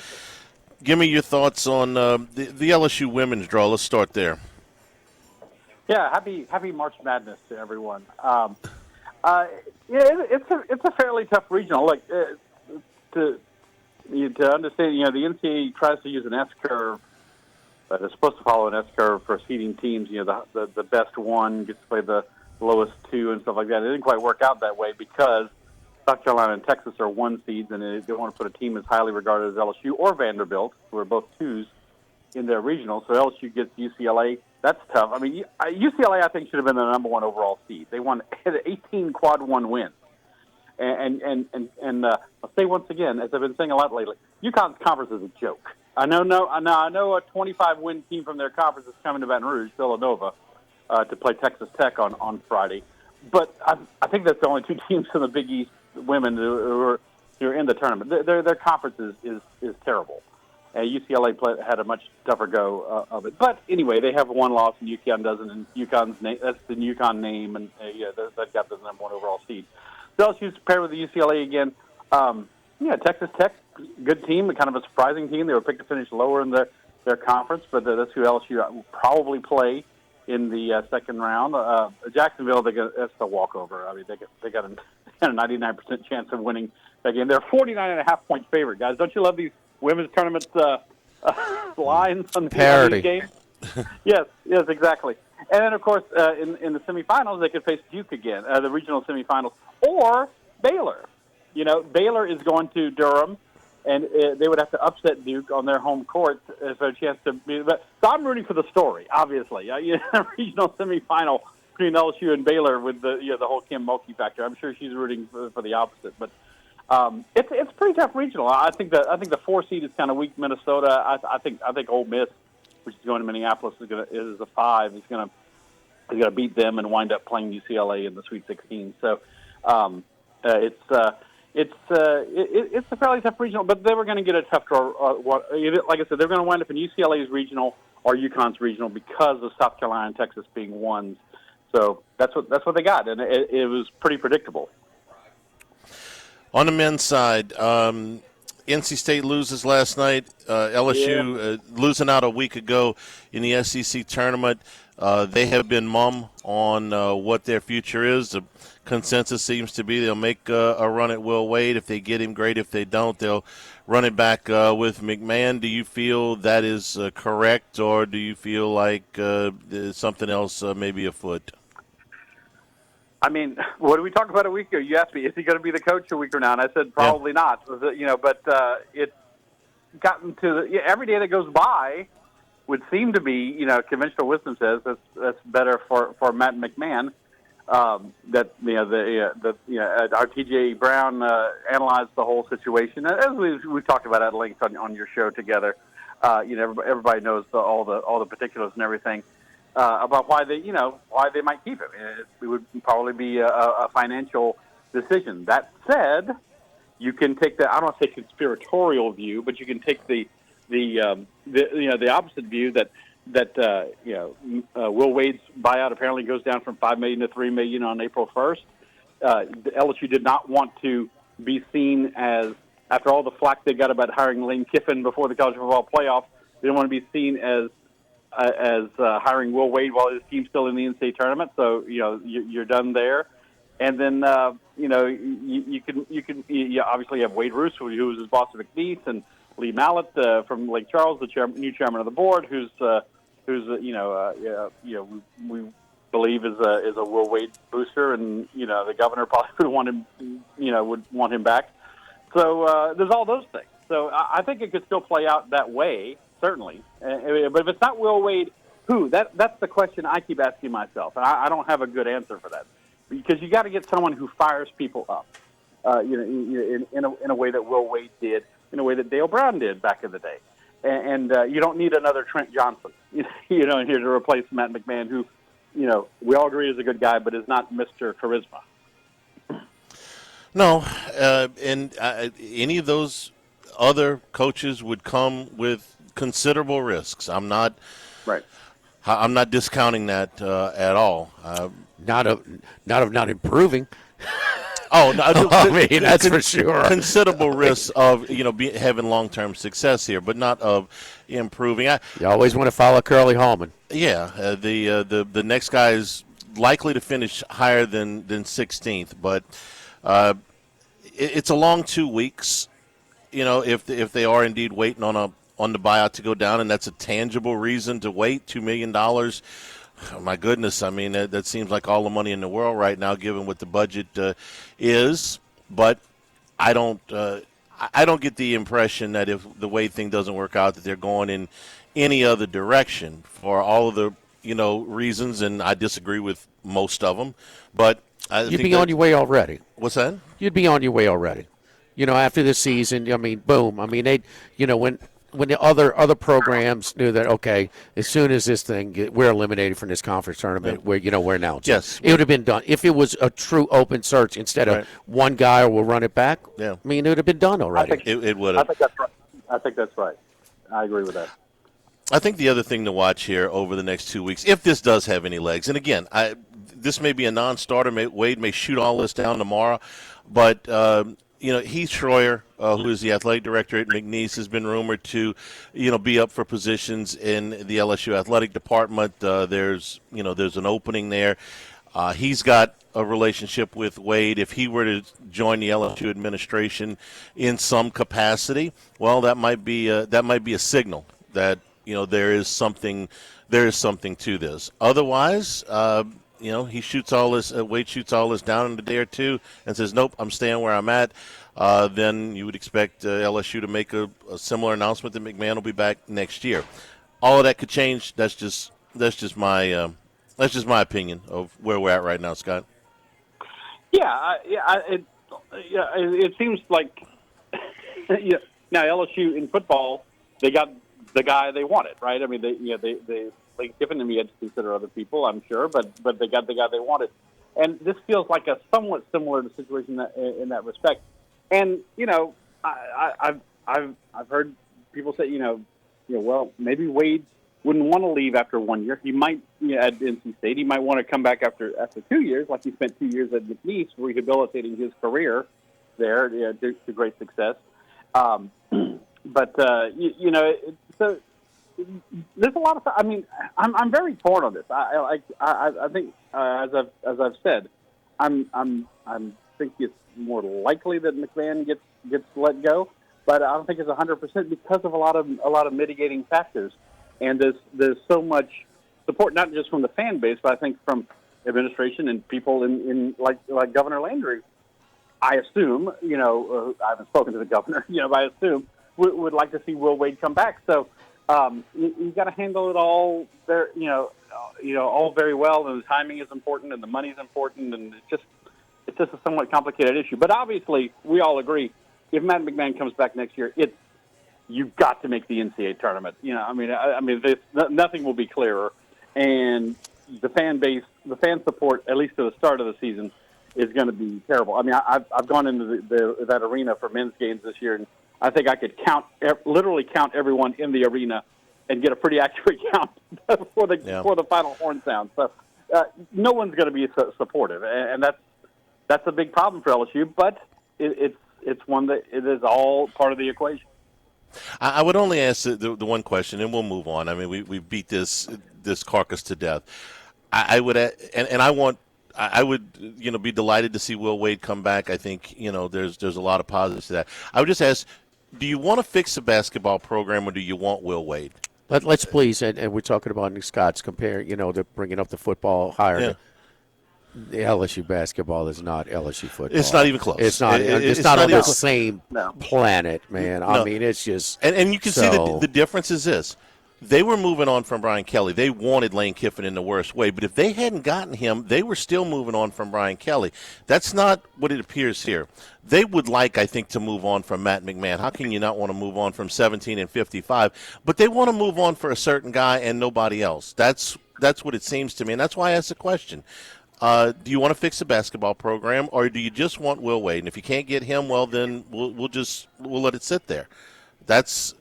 give me your thoughts on the LSU women's draw. Let's start there. Yeah, happy March Madness to everyone. It's a fairly tough regional. Like to understand, the NCAA tries to use an S curve, but it's supposed to follow an S curve for seeding teams. The best one gets to play the lowest 2 and stuff like that. It didn't quite work out that way because South Carolina and Texas are 1 seeds, and they don't want to put a team as highly regarded as LSU or Vanderbilt, who are both 2s in their regional. So LSU gets UCLA. That's tough. I mean, UCLA, I think, should have been the number 1 overall seed. They had 18 quad 1 wins. And I'll say once again, as I've been saying a lot lately, UConn's conference is a joke. I know a 25-win team from their conference is coming to Baton Rouge, Villanova, to play Texas Tech on Friday. But I think that's the only 2 teams in the Big East women who are in the tournament. Their conference is terrible. UCLA had a much tougher go of it. But anyway, they have 1 loss and UConn doesn't, and UConn's name, that's the UConn name, and that got the number 1 overall seed. So LSU's paired with the UCLA again. Texas Tech, good team, kind of a surprising team. They were picked to finish lower in their conference, but that's who LSU will probably play in the second round. Jacksonville, that's a walkover. I mean, they got a 99% chance of winning that game. They're a 49.5-point favorite, guys. Don't you love these women's tournaments lines on these games? Yes, exactly. And then, of course, in the semifinals, they could face Duke again, the regional semifinals, or Baylor. Baylor is going to Durham, and they would have to upset Duke on their home court for a chance to be. But so I'm rooting for the story, obviously. Regional semifinal between LSU and Baylor with the whole Kim Mulkey factor. I'm sure she's rooting for the opposite, but it's pretty tough regional. I think the 4 seed is kind of weak. Minnesota. I think Ole Miss, which is going to Minneapolis, is a 5. He's gonna beat them and wind up playing UCLA in the Sweet 16. So it's a fairly tough regional, but they were going to get a tough draw. Like I said, they're going to wind up in UCLA's regional or UConn's regional because of South Carolina and Texas being 1s. So that's what they got, and it was pretty predictable. On the men's side, NC State loses last night. LSU losing out a week ago in the SEC tournament. They have been mum on what their future is. The consensus seems to be they'll make a run at Will Wade. If they get him, great. If they don't, they'll run it back with McMahon. Do you feel that is correct, or do you feel like there's something else maybe afoot? I mean, what did we talk about a week ago? You asked me, is he going to be the coach a week from now? And I said probably not. But it's gotten to every day that goes by would seem to be, conventional wisdom says that's better for Matt McMahon. That our TJ Brown analyzed the whole situation as we've talked about at length on your show together. Everybody knows all the particulars and everything about why they might keep him. It would probably be a financial decision. That said, you can take I don't want to say conspiratorial view, but you can take the opposite view that Will Wade's buyout apparently goes down from $5 million to $3 million on April 1st. LSU did not want to be seen as, after all the flack they got about hiring Lane Kiffin before the college football playoff, they didn't want to be seen as hiring Will Wade while his team's still in the NCAA tournament. So you're done there. And then you obviously have Wade Roos, who was his boss at McNeese, and Lee Mallett from Lake Charles, the new chairman of the board, who's we believe is a Will Wade booster, and the governor probably would want him back. So there's all those things. So I think it could still play out that way, certainly. But if it's not Will Wade, who? That's the question I keep asking myself, and I don't have a good answer for that, because you got to get someone who fires people up, in a way that Will Wade did, in a way that Dale Brown did back in the day, and you don't need another Trent Johnson, in here to replace Matt McMahon, who, we all agree is a good guy, but is not Mr. Charisma. No, and any of those other coaches would come with considerable risks. I'm not discounting that at all. Not of not improving. Oh, no, I mean, that's for sure. Considerable risks of having long-term success here, but not of improving. You always want to follow Curly Hallman. Yeah, the next guy is likely to finish higher than 16th, but it's a long 2 weeks. If they are indeed waiting on the buyout to go down, and that's a tangible reason to wait, $2 million. Oh, my goodness, I mean, that seems like all the money in the world right now, given what the budget is. But I don't get the impression that if the Wade thing doesn't work out, that they're going in any other direction for all of the reasons, and I disagree with most of them. But you'd be on your way already. What's that? You'd be on your way already. After this season, I mean, boom. I mean, when the other programs knew that, okay, as soon as this thing we're eliminated from this conference tournament, we're announced. Yes, it would have been done if it was a true open search instead of one guy will run it back. Yeah, I mean, it would have been done already. It would have. I think that's right. I think that's right. I agree with that. I think the other thing to watch here over the next 2 weeks, if this does have any legs, and again, this may be a non-starter. Wade may shoot all this down tomorrow, but Heath Schroyer, who is the athletic director at McNeese, has been rumored to, be up for positions in the LSU athletic department. There's an opening there. He's got a relationship with Wade. If he were to join the LSU administration in some capacity, well, that might be a signal that there is something to this. Otherwise, he shoots all this. Wade shoots all this down in a day or two and says, "Nope, I'm staying where I'm at." Then you would expect LSU to make a similar announcement that McMahon will be back next year. All of that could change. That's just my opinion of where we're at right now, Scott. It seems like now LSU in football, they got the guy they wanted, right? I mean, they given them, he had to consider other people, I'm sure, but they got the guy they wanted, and this feels like a somewhat similar situation in that respect. And I've heard people say, well, maybe Wade wouldn't want to leave after 1 year. He might, at NC State, he might want to come back after 2 years, like he spent 2 years at McNeese, rehabilitating his career there to great success. So there's a lot of. I mean, I'm very torn on this. I think as I've said, I'm think it's more likely that McMahon gets let go, but I don't think it's 100% because of a lot of mitigating factors. And there's so much support, not just from the fan base, but I think from administration and people in like Governor Landry. I assume, I haven't spoken to the governor, but I assume would like to see Will Wade come back. So you got to handle it all there, all very well, and the timing is important, and the money is important, and it's just a somewhat complicated issue. But obviously, we all agree, if Matt McMahon comes back next year, you've got to make the NCAA tournament. Nothing will be clearer, and the fan base, the fan support, at least to the start of the season, is going to be terrible. I mean, I've gone into that arena for men's games this year, and I think I could literally count everyone in the arena and get a pretty accurate count before the final horn sound. So no one's going to be supportive, and that's a big problem for LSU. But it's one that it is all part of the equation. I would only ask the one question, and we'll move on. I mean, we beat this carcass to death. I would, and I want I would, be delighted to see Will Wade come back. I think, there's a lot of positives to that. I would just ask, do you want to fix the basketball program or do you want Will Wade? Let's please, and we're talking about Scott's comparing, they're bringing up the football higher. Yeah. The LSU basketball is not LSU football. It's not even close. It's not. It's not on the same planet, man. No. I mean, it's just. And you can see the difference is this. They were moving on from Brian Kelly. They wanted Lane Kiffin in the worst way. But if they hadn't gotten him, they were still moving on from Brian Kelly. That's not what it appears here. They would like, I think, to move on from Matt McMahon. How can you not want to move on from 17 and 55? But they want to move on for a certain guy and nobody else. That's what it seems to me. And that's why I asked the question. Do you want to fix the basketball program, or do you just want Will Wade? And if you can't get him, well, then we'll let it sit there. That's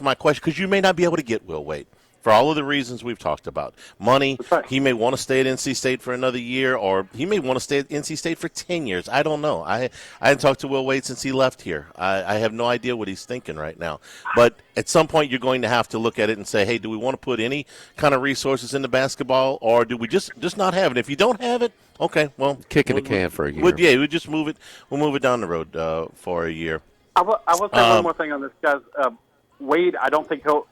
my question, because you may not be able to get Will Wade for all of the reasons we've talked about. Money, right. He may want to stay at NC State for another year, or he may want to stay at NC State for 10 years. I don't know. I hadn't talked to Will Wade since he left here. I have no idea what he's thinking right now. But at some point you're going to have to look at it and say, hey, do we want to put any kind of resources into basketball, or do we just not have it? If you don't have it, okay, well. Kicking the can for a year. We'll just move it. We'll move it down the road for a year. I will say one more thing on this, guys. Wade, I don't think he'll.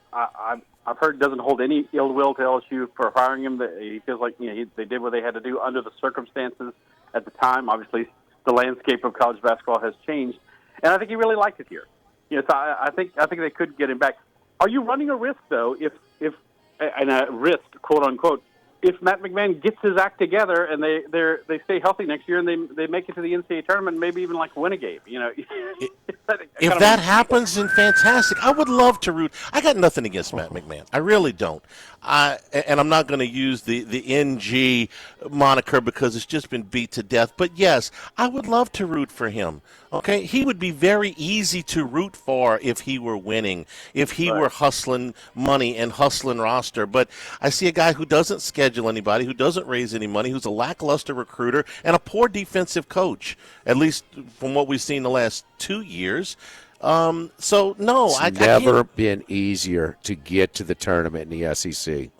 I've heard doesn't hold any ill will to LSU for firing him. That he feels like they did what they had to do under the circumstances at the time. Obviously, the landscape of college basketball has changed, and I think he really liked it here. So I think they could get him back. Are you running a risk though? If and a risk, quote unquote, if Matt McMahon gets his act together and they stay healthy next year and they make it to the NCAA tournament, maybe even win a game. If that happens, then fantastic. I would love to root. I got nothing against Matt McMahon. I really don't. And I'm not going to use the NG moniker because it's just been beat to death. But yes, I would love to root for him. Okay, he would be very easy to root for if he were winning, if he were hustling money and hustling roster. But I see a guy who doesn't schedule anybody, who doesn't raise any money, who's a lackluster recruiter, and a poor defensive coach, at least from what we've seen the last 2 years. So, no. It's never been easier to get to the tournament in the SEC.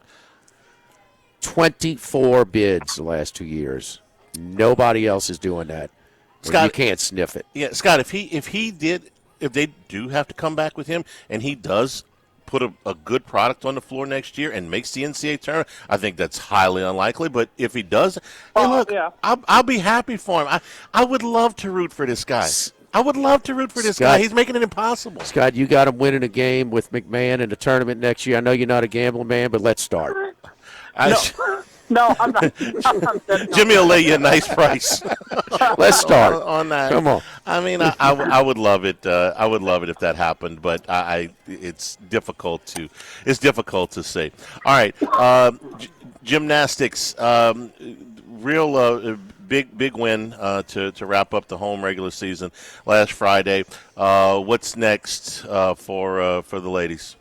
24 bids the last 2 years. Nobody else is doing that. Scott, you can't sniff it. Yeah, Scott, if they do have to come back with him and he does put a good product on the floor next year and makes the NCAA tournament, I think that's highly unlikely. But if he does, hey, look, yeah. I'll be happy for him. I would love to root for this guy. I would love to root for this guy. He's making it impossible. Scott, you got him winning a game with McMahon in the tournament next year. I know you're not a gambling man, but let's start. No, I'm not. Jimmy will lay you a nice price. Let's start on that. Come on. I mean, I would love it. I would love it if that happened, but it's difficult to say. All right, gymnastics, real big win to wrap up the home regular season last Friday. What's next for the ladies?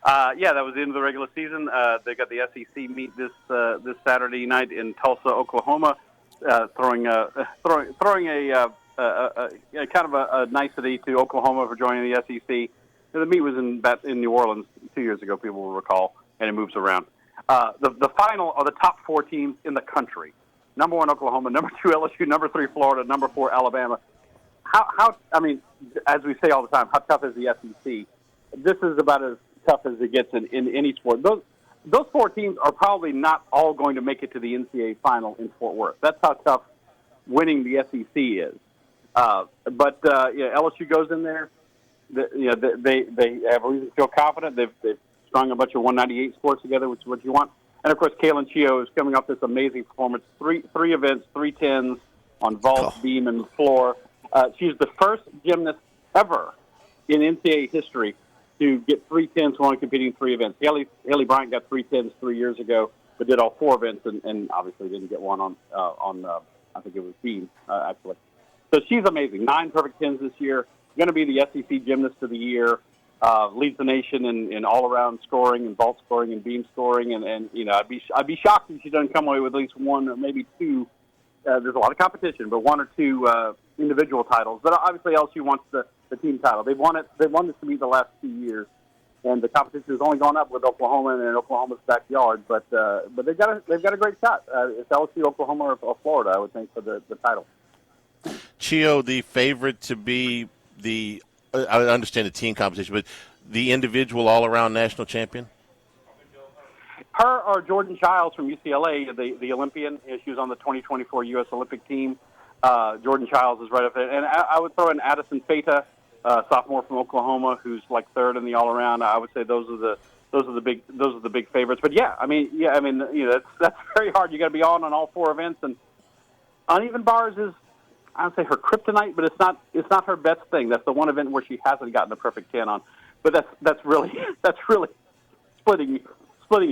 That was the end of the regular season. They got the SEC meet this Saturday night in Tulsa, Oklahoma, throwing a kind of a nicety to Oklahoma for joining the SEC. The meet was in New Orleans 2 years ago, people will recall, and it moves around. The final are the top 4 teams in the country. Number 1, Oklahoma. Number 2, LSU. Number 3, Florida. Number 4, Alabama. How? I mean, as we say all the time, how tough is the SEC? This is about as tough as it gets in any sport. Those 4 teams are probably not all going to make it to the NCAA final in Fort Worth. That's how tough winning the SEC is. But LSU goes in there. They have a reason to feel confident. They've strung a bunch of 198 scores together, which is what you want. And of course, Kaylin Chio is coming off this amazing performance. Three events, 3 10s on vault, beam, and floor. She's the first gymnast ever in NCAA history to get 3 10s while competing in 3 events. Haley Bryant got 3 10s 3 years ago, but did all 4 events and obviously didn't get one on I think it was beam actually. So she's amazing. 9 perfect 10s this year. Going to be the SEC Gymnast of the Year. Leads the nation in all-around scoring and vault scoring and beam scoring, and I'd be shocked if she doesn't come away with at least 1 or maybe 2. There's a lot of competition, but 1 or 2 individual titles. But obviously, LSU wants the team title. They've won this to be the last 2 years, and the competition has only gone up with Oklahoma and in Oklahoma's backyard. But they've got a great shot. It's LSU, Oklahoma, or Florida, I would think, for the title. Chio, the favorite to be I understand the team competition, but the individual all-around national champion? Her or Jordan Childs from UCLA, the Olympian. She was on the 2024 U.S. Olympic team. Jordan Childs is right up there. And I would throw in Addison Feta, sophomore from Oklahoma, who's like third in the all-around. I would say those are the big favorites. But that's very hard. You got to be on all four events, and uneven bars is, I would say, her kryptonite, but it's not her best thing. That's the one event where she hasn't gotten a perfect 10 on. But that's really splitting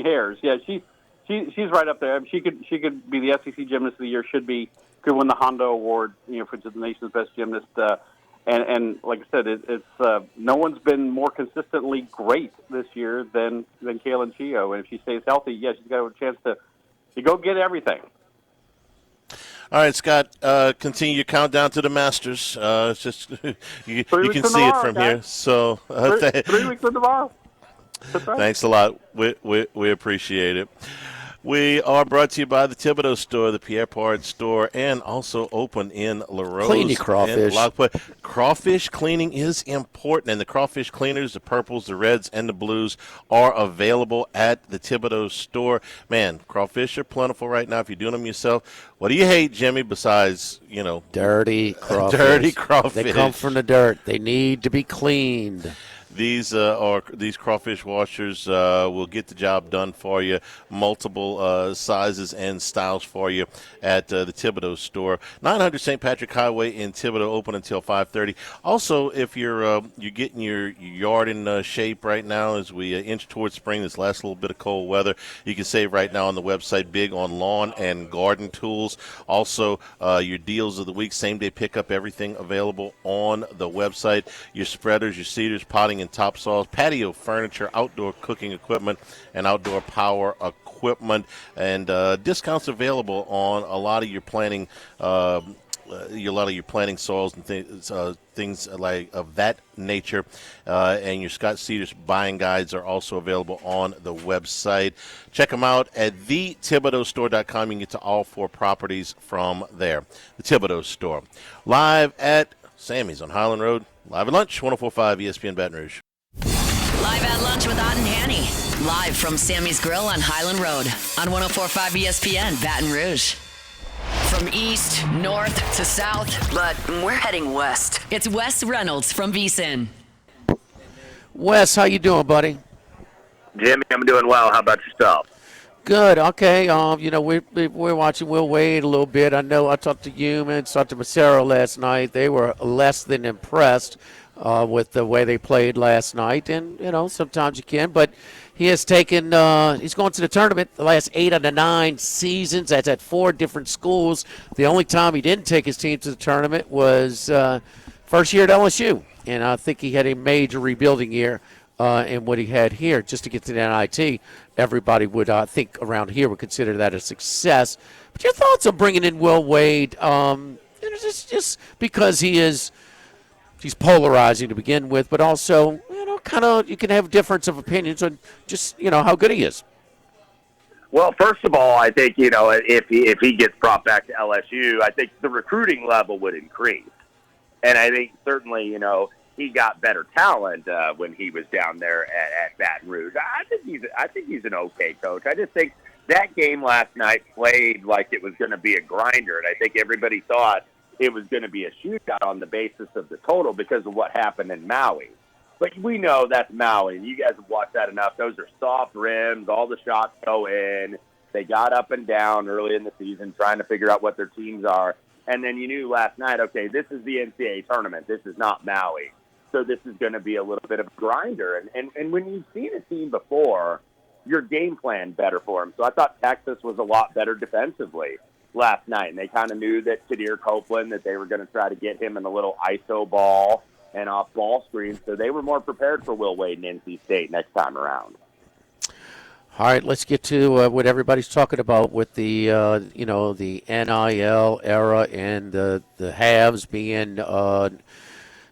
hairs. Yeah, she's right up there. I mean, she could be the SEC Gymnast of the Year. Could win the Hondo Award, for the nation's best gymnast. And like I said, it's no one's been more consistently great this year than Kaylin Chio. And if she stays healthy, she's got a chance to go get everything. All right, Scott, continue your countdown to the Masters. It's just you can see it from here. So 3 weeks from tomorrow. That's right. Thanks a lot. We appreciate it. We are brought to you by the Thibodeau Store, the Pierre Pard Store, and also open in LaRose. Clean your crawfish. Crawfish cleaning is important, and the crawfish cleaners, the purples, the reds, and the blues are available at the Thibodeau Store. Man, crawfish are plentiful right now if you're doing them yourself. What do you hate, Jimmy, besides, dirty crawfish? Dirty crawfish. They come from the dirt. They need to be cleaned. These crawfish washers will get the job done for you. Multiple sizes and styles for you at the Thibodeau Store, 900 St. Patrick Highway in Thibodeau, open until 5:30. Also, if you're getting your yard in shape right now as we inch towards spring, this last little bit of cold weather, you can save right now on the website, big on lawn and garden tools. Also, your deals of the week, same-day pickup, everything available on the website. Your spreaders, your seeders, potting and topsoils, patio furniture, outdoor cooking equipment, and outdoor power equipment, and discounts available on a lot of your planting, soils and things like of that nature. And your Scott Cedars buying guides are also available on the website. Check them out at thethibodeaustore.com. You can get to all four properties from there. The Thibodeau Store, live at Sammy's on Highland Road. Live at lunch, 104.5 ESPN Baton Rouge. Live at lunch with Ott and Hanny. Live from Sammy's Grill on Highland Road on 104.5 ESPN Baton Rouge. From east, north to south, but we're heading west. It's Wes Reynolds from VSiN. Wes, how you doing, buddy? Jimmy, I'm doing well. How about yourself? Good. Okay. We're watching Will Wade a little bit. I know I talked to Humans, talked to Massaro last night. They were less than impressed with the way they played last night, and sometimes you can. But he has taken. He's going to the tournament the last 8 out of 9 seasons. That's at 4 different schools. The only time he didn't take his team to the tournament was first year at LSU, and I think he had a major rebuilding year. And what he had here, just to get to the NIT, everybody would, I think, around here would consider that a success. But your thoughts on bringing in Will Wade, just because he's polarizing to begin with, but also, kind of you can have difference of opinions on just, how good he is. Well, first of all, I think, if he gets brought back to LSU, I think the recruiting level would increase. And I think certainly, he got better talent when he was down there at Baton Rouge. I think he's an okay coach. I just think that game last night played like it was going to be a grinder, and I think everybody thought it was going to be a shootout on the basis of the total because of what happened in Maui. But we know that's Maui, and you guys have watched that enough. Those are soft rims. All the shots go in. They got up and down early in the season trying to figure out what their teams are. And then you knew last night, okay, this is the NCAA tournament. This is not Maui. So this is going to be a little bit of a grinder. And when you've seen a team before, your game plan better for them. So I thought Texas was a lot better defensively last night. And they kind of knew that Kadir Copeland, that they were going to try to get him in a little ISO ball and off ball screens. So they were more prepared for Will Wade and NC State next time around. All right, let's get to what everybody's talking about with the, the NIL era and the halves being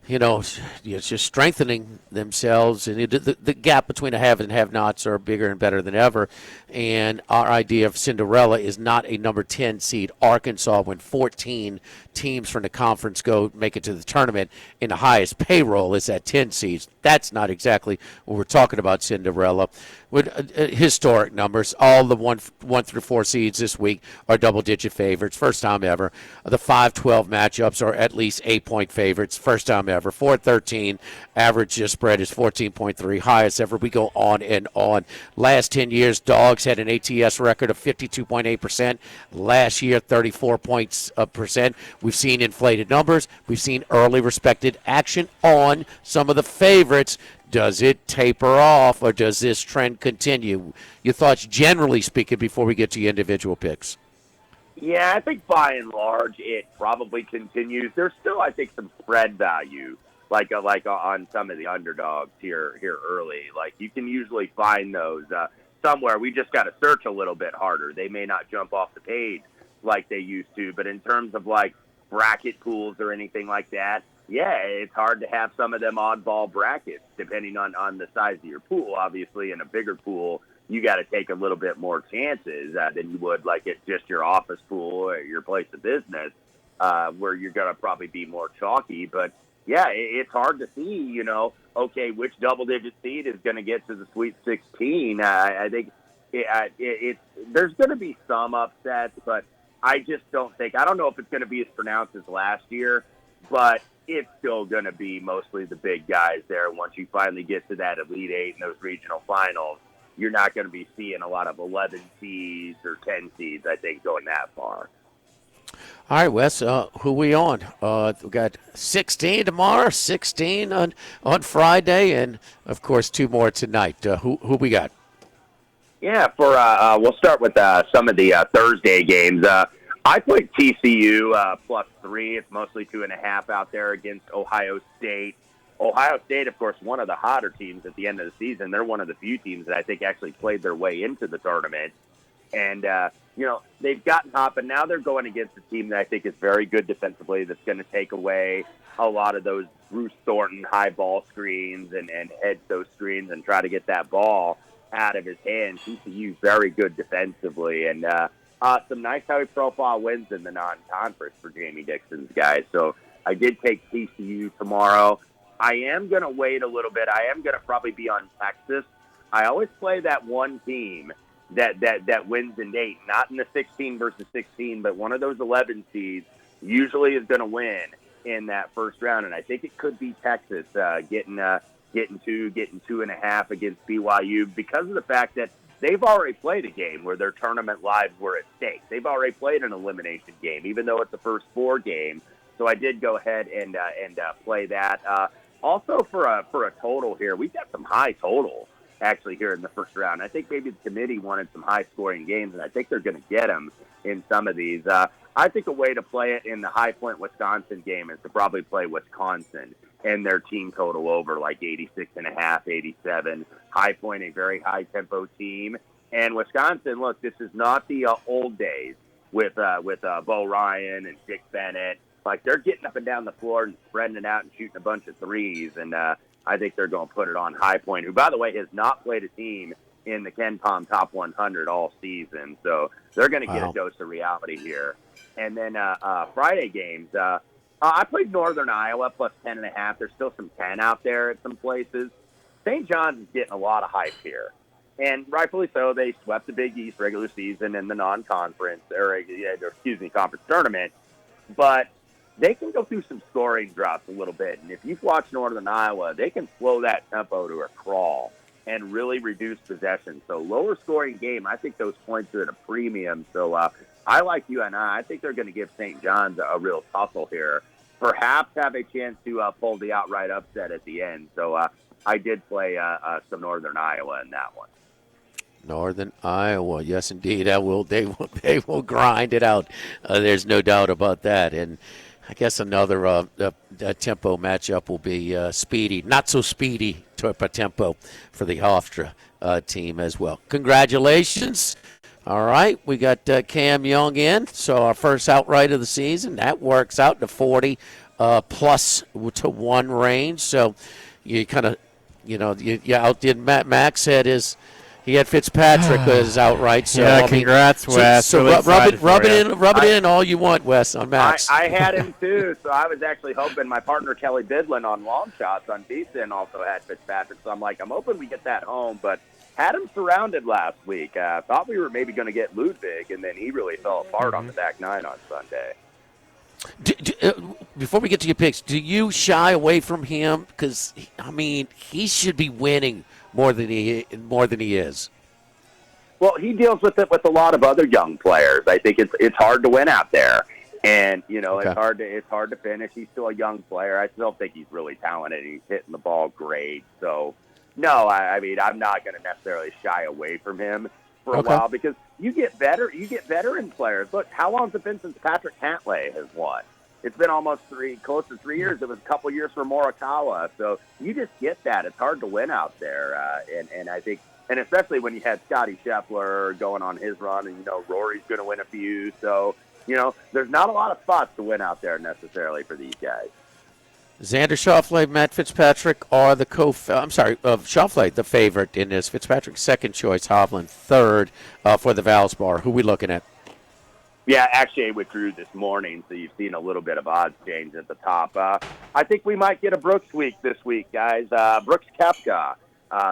it's just strengthening themselves, and the gap between the have and have-nots are bigger and better than ever. And our idea of Cinderella is not a number 10 seed Arkansas when 14 teams from the conference make it to the tournament, and the highest payroll is at 10 seeds. That's not exactly what we're talking about, Cinderella. With historic numbers, all the 1 through 4 seeds this week are double-digit favorites, first time ever. The 5-12 matchups are at least 8-point favorites, first time ever. 4-13 average spread is 14.3, highest ever. We go on and on. Last 10 years, dogs had an ATS record of 52.8%. Last year, 34%. We've seen inflated numbers. We've seen early respected action on some of the favorites. Does it taper off, or does this trend continue? Your thoughts, generally speaking, before we get to your individual picks. Yeah, I think by and large it probably continues. There's still, I think, some spread value, like on some of the underdogs here early. Like you can usually find those somewhere. We just got to search a little bit harder. They may not jump off the page like they used to, but in terms of like bracket pools or anything like that, yeah, it's hard to have some of them oddball brackets depending on the size of your pool. Obviously, in a bigger pool, you got to take a little bit more chances than you would like at just your office pool or your place of business, where you're going to probably be more chalky. But yeah, it's hard to see, okay, which double-digit seed is going to get to the Sweet 16. I think there's going to be some upsets, but I don't know if it's going to be as pronounced as last year, but it's still going to be mostly the big guys there. Once you finally get to that Elite Eight and those regional finals, you're not going to be seeing a lot of 11 seeds or 10 seeds, I think, going that far. All right, Wes, who we on? We got 16 tomorrow, 16 on Friday, and, of course, 2 more tonight. Who we got? Yeah, we'll start with some of the Thursday games. I played TCU +3. It's mostly 2.5 out there against Ohio State. Ohio State, of course, one of the hotter teams at the end of the season. They're one of the few teams that I think actually played their way into the tournament. And, they've gotten hot, but now they're going against a team that I think is very good defensively that's going to take away a lot of those Bruce Thornton high ball screens and head those screens and try to get that ball out of his hands. TCU very good defensively, and some nice high-profile wins in the non-conference for Jamie Dixon's guys. So I did take TCU tomorrow. I am going to wait a little bit. I am going to probably be on Texas. I always play that one team that wins in Dayton, not in the 16 versus 16, but one of those 11 seeds usually is going to win in that first round, and I think it could be Texas getting 2.5 against BYU because of the fact that they've already played a game where their tournament lives were at stake. They've already played an elimination game, even though it's the first 4 game. So I did go ahead and play that. Also for a total here, we've got some high totals actually here in the first round. I think maybe the committee wanted some high-scoring games, and I think they're going to get them in some of these. I think a way to play it in the High Point Wisconsin game is to probably play Wisconsin and their team total over like 86.5, 87. High Point, a very high-tempo team. And Wisconsin, look, this is not the old days with Bo Ryan and Dick Bennett. Like, they're getting up and down the floor and spreading it out and shooting a bunch of threes. And I think they're going to put it on High Point, who, by the way, has not played a team in the Ken Pom Top 100 all season. So they're going to get a dose of reality here. And then Friday games, I played Northern Iowa plus 10.5. There's still some 10 out there at some places. St. John's is getting a lot of hype here. And rightfully so, they swept the Big East regular season in the non-conference, conference tournament. But they can go through some scoring drops a little bit. And if you've watched Northern Iowa, they can slow that tempo to a crawl and really reduce possession. So lower scoring game, I think those points are at a premium. So I like UNI. I think they're going to give St. John's a real tussle here. Perhaps have a chance to pull the outright upset at the end. So I did play some Northern Iowa in that one. Northern Iowa, yes, indeed. They will grind it out. There's no doubt about that. And I guess another tempo matchup will be speedy, not so speedy tempo for the Hofstra team as well. Congratulations. All right, we got Cam Young in, so our first outright of the season. That works out to 40 plus to 1 range. So you kind of, you outdid Max had he had Fitzpatrick as outright. So yeah, congrats, Wes. So Really rub it in all you want, Wes, on Max. I had him too, so I was actually hoping my partner Kelly Bidlin on long shots on VSiN also had Fitzpatrick. So I'm hoping we get that home, but had him surrounded last week. Thought we were maybe going to get Ludwig, and then he really fell apart on the back nine on Sunday. Before we get to your picks, do you shy away from him? Because he should be winning more than he is. Well, he deals with it with a lot of other young players. I think it's hard to win out there, and Okay. it's hard to finish. He's still a young player. I still think he's really talented. He's hitting the ball great. So, no, I'm not going to necessarily shy away from him for a while because you get veteran players. Look, how long has it been since Patrick Cantlay has won? It's been almost close to 3 years. It was a couple years for Morikawa. So you just get that. It's hard to win out there. And I think, and especially when you had Scotty Scheffler going on his run and, Rory's going to win a few. So, there's not a lot of spots to win out there necessarily for these guys. Xander Schauffele, Matt Fitzpatrick are Schauffele the favorite in this. Fitzpatrick second choice, Hovland third for the Valspar. Who we looking at? Yeah, actually, I withdrew this morning, so you've seen a little bit of odds change at the top. I think we might get a Brooks week this week, guys. Brooks Koepka,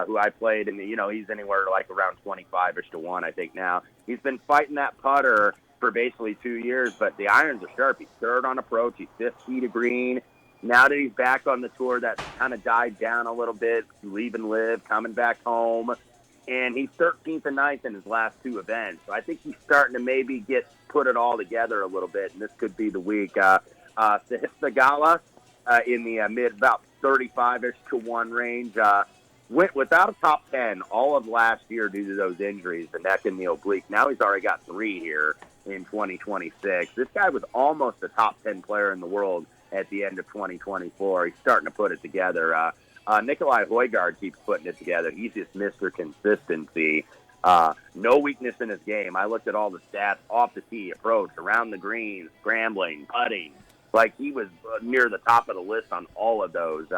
who I played, and he's anywhere around 25-ish to 1, I think now. He's been fighting that putter for basically 2 years, but the irons are sharp. He's third on approach. He's 5th tee to green. Now that he's back on the tour, that's kind of died down a little bit, leaving Live, coming back home. And he's 13th and 9th in his last 2 events. So I think he's starting to maybe put it all together a little bit, and this could be the week. Sahith Theegala in the mid about 35-ish to 1 range. Went without a top 10 all of last year due to those injuries, the neck and the oblique. Now he's already got 3 here in 2026. This guy was almost a top 10 player in the world at the end of 2024. He's starting to put it together. Nikolai Højgaard keeps putting it together. He's just Mr. Consistency. No weakness in his game. I looked at all the stats off the tee, approach, around the greens, scrambling, putting. He was near the top of the list on all of those.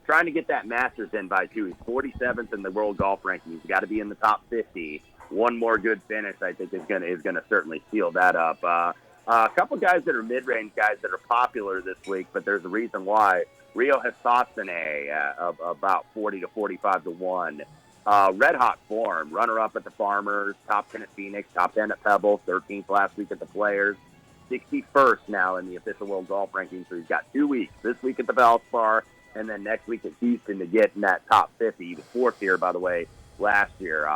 Trying to get that Masters invite, too. He's 47th in the world golf ranking. He's got to be in the top 50. One more good finish, I think, is gonna certainly seal that up. A couple guys that are mid-range guys that are popular this week, but there's a reason why. Rio Hasasane, about 40 to 45 to 1. Red hot form, runner-up at the Farmers, top 10 at Phoenix, top 10 at Pebble, 13th last week at the Players, 61st now in the official world golf ranking. So he's got 2 weeks. This week at the Valspar, and then next week at Houston to get in that top 50. He was 4th here, by the way, last year.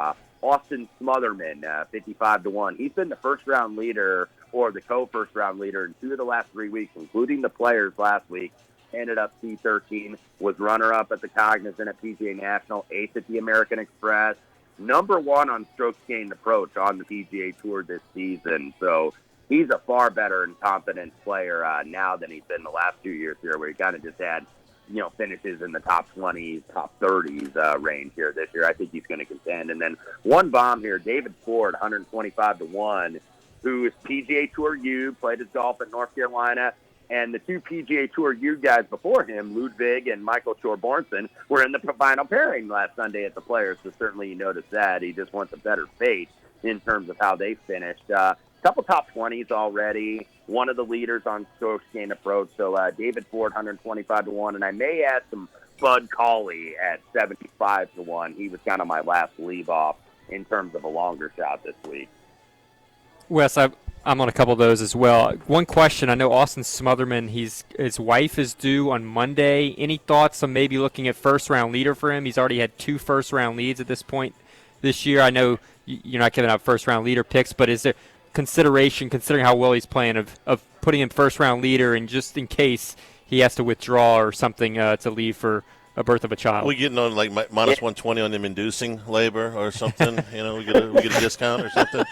Austin Smotherman, 55 to 1. He's been the first-round leader or the co-first-round leader in 2 of the last 3 weeks, including the Players last week. Ended up T13, was runner-up at the Cognizant at PGA National, 8th at the American Express, number 1 on strokes gained approach on the PGA Tour this season. So he's a far better and confident player now than he's been the last 2 years here, where he kind of just had, finishes in the top 20s, top 30s range here this year. I think he's going to contend. And then one bomb here, David Ford, 125 to 1, who is PGA Tour U, played his golf at North Carolina. And the 2 PGA Tour U guys before him, Ludwig and Michael Thorbjornsen, were in the final pairing last Sunday at the Players. So certainly you notice that. He just wants a better fate in terms of how they finished. Couple top 20s already. One of the leaders on strokes gained approach. So David Ford, 125 to 1. And I may add some Bud Cauley at 75 to 1. He was kind of my last leave off in terms of a longer shot this week. Wes, I'm on a couple of those as well. One question, I know Austin Smotherman, his wife is due on Monday. Any thoughts on maybe looking at first-round leader for him? He's already had 2 first-round leads at this point this year. I know you're not giving out first-round leader picks, but is there consideration, considering how well he's playing, of putting him first-round leader and just in case he has to withdraw or something to leave for a birth of a child? We getting on minus 120 on them inducing labor or something? We get a discount or something?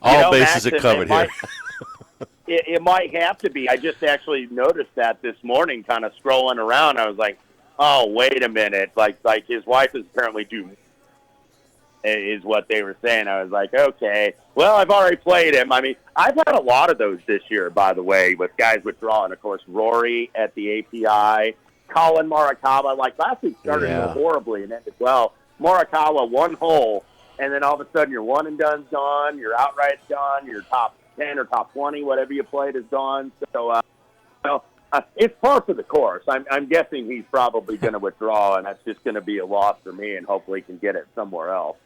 All bases are covered here. It might have to be. I just actually noticed that this morning, kind of scrolling around. I was like, oh, wait a minute. Like his wife is apparently due. is what they were saying. I was like, okay, well, I've already played him. I mean, I've had a lot of those this year, by the way, with guys withdrawing. Of course, Rory at the API, Colin Morikawa. Like last week started horribly and ended well. Morikawa, one hole, and then all of a sudden your one and done's gone, your outright's gone, your top 10 or top 20, whatever you played, is gone. So, it's par for the course. I'm guessing he's probably going to withdraw, and that's just going to be a loss for me, and hopefully he can get it somewhere else.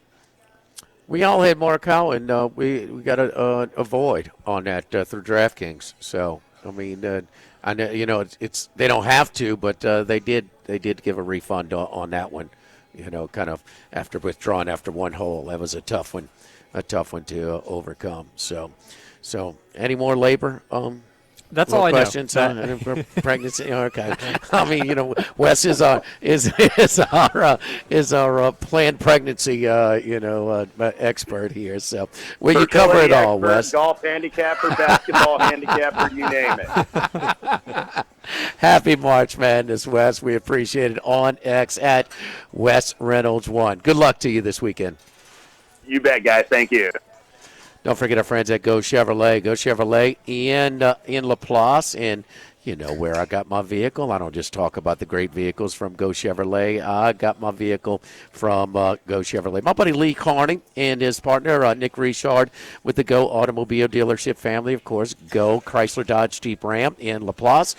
We all had Morikawa, and we got to avoid on that through DraftKings. So I mean, I know it's they don't have to, but they did give a refund on that one. Kind of after withdrawing after one hole, that was a tough one to overcome. So any more labor? That's all I know. Questions on pregnancy? Okay. I mean, Wes is our planned pregnancy, expert here. So you cover it all, Wes. Golf handicapper, basketball handicapper, you name it. Happy March Madness, Wes. We appreciate it. On X at Wes Reynolds 1. Good luck to you this weekend. You bet, guys. Thank you. Don't forget our friends at Go Chevrolet. Go Chevrolet in Laplace. And you know where I got my vehicle. I don't just talk about the great vehicles from Go Chevrolet. I got my vehicle from Go Chevrolet. My buddy Lee Carney and his partner Nick Richard with the Go Automobile Dealership family. Of course, Go Chrysler Dodge Jeep Ram in Laplace.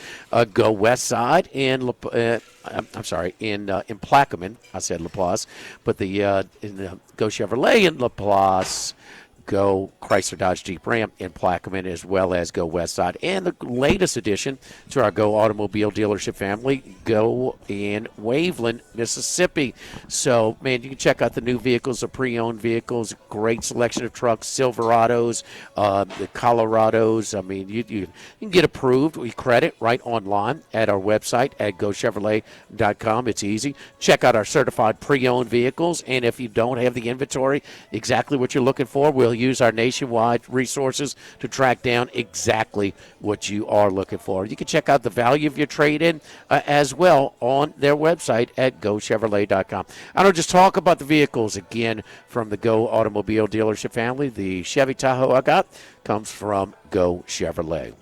Go West Side in in Plaquemine. I said Laplace. But Go Chevrolet in Laplace. Go Chrysler Dodge Jeep Ram in Plaquemine, as well as Go Westside. And the latest addition to our Go Automobile Dealership family, Go in Waveland, Mississippi. So, man, you can check out the new vehicles, the pre-owned vehicles, great selection of trucks, Silverados, the Colorados. I mean, you can get approved with credit right online at our website at GoChevrolet.com. It's easy. Check out our certified pre-owned vehicles, and if you don't have the inventory, exactly what you're looking for, we'll use our nationwide resources to track down exactly what you are looking for. You can check out the value of your trade-in as well on their website at GoChevrolet.com. I don't just talk about the vehicles again from the Go Automobile Dealership family. The Chevy Tahoe I got comes from Go Chevrolet.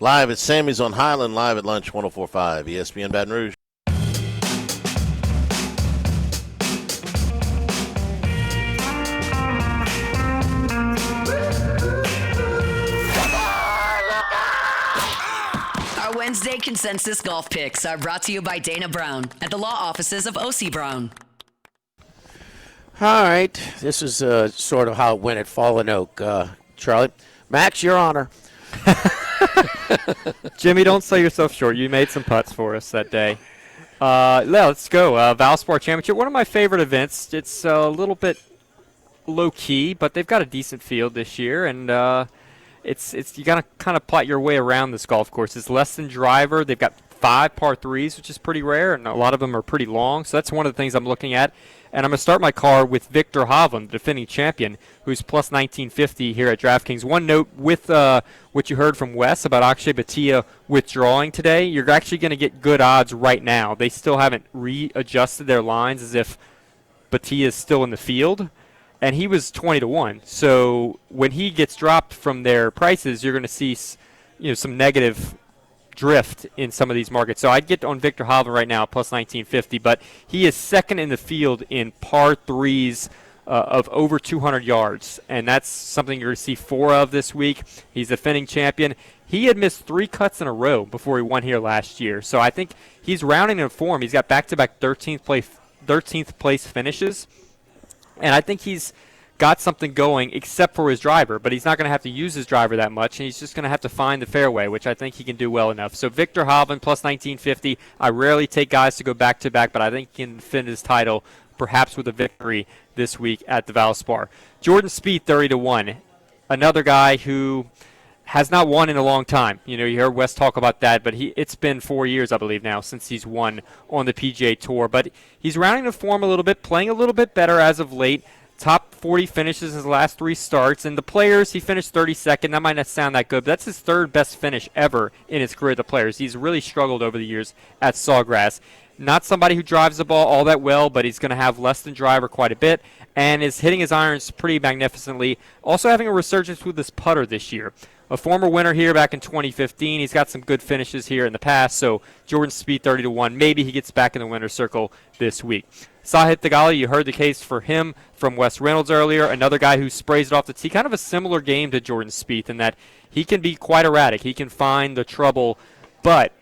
Live at Sammy's on Highland, live at lunch, 104.5 ESPN Baton Rouge. Wednesday Consensus Golf Picks are brought to you by Dana Brown at the law offices of O.C. Brown. All right. This is sort of how it went at Fallen Oak. Charlie, Max, your honor. Jimmy, don't sell yourself short. You made some putts for us that day. Let's go. Valspar Championship, one of my favorite events. It's a little bit low-key, but they've got a decent field this year, and It's you got to kind of plot your way around this golf course. It's less than driver. They've got 5 par 3s, which is pretty rare, and a lot of them are pretty long. So that's one of the things I'm looking at. And I'm going to start my card with Victor Hovland, the defending champion, who's plus 1950 here at DraftKings. One note with what you heard from Wes about Akshay Bhatia withdrawing today, you're actually going to get good odds right now. They still haven't readjusted their lines as if Bhatia is still in the field. And he was 20-1. So when he gets dropped from their prices, you're going to see, some negative drift in some of these markets. So I'd get on Victor Hovland right now, plus 1950. But he is second in the field in par 3s of over 200 yards. And that's something you're going to see 4 of this week. He's the defending champion. He had missed 3 cuts in a row before he won here last year. So I think he's rounding in form. He's got back-to-back 13th place finishes. And I think he's got something going except for his driver, but he's not going to have to use his driver that much, and he's just going to have to find the fairway, which I think he can do well enough. So Victor Hovland, plus 1950. I rarely take guys to go back-to-back, but I think he can defend his title, perhaps with a victory this week at the Valspar. Jordan Spieth, 30-1. Another guy who has not won in a long time. You heard Wes talk about that, but it's been 4 years, I believe, now since he's won on the PGA Tour. But he's rounding the form a little bit, playing a little bit better as of late. Top 40 finishes in his last 3 starts. And the Players, he finished 32nd. That might not sound that good, but that's his 3rd best finish ever in his career at the Players. He's really struggled over the years at Sawgrass. Not somebody who drives the ball all that well, but he's going to have less than driver quite a bit, and is hitting his irons pretty magnificently. Also having a resurgence with his putter this year. A former winner here back in 2015. He's got some good finishes here in the past, so Jordan Spieth 30-1. Maybe he gets back in the winner's circle this week. Sahith Theegala, you heard the case for him from Wes Reynolds earlier. Another guy who sprays it off the tee. Kind of a similar game to Jordan Spieth in that he can be quite erratic. He can find the trouble, but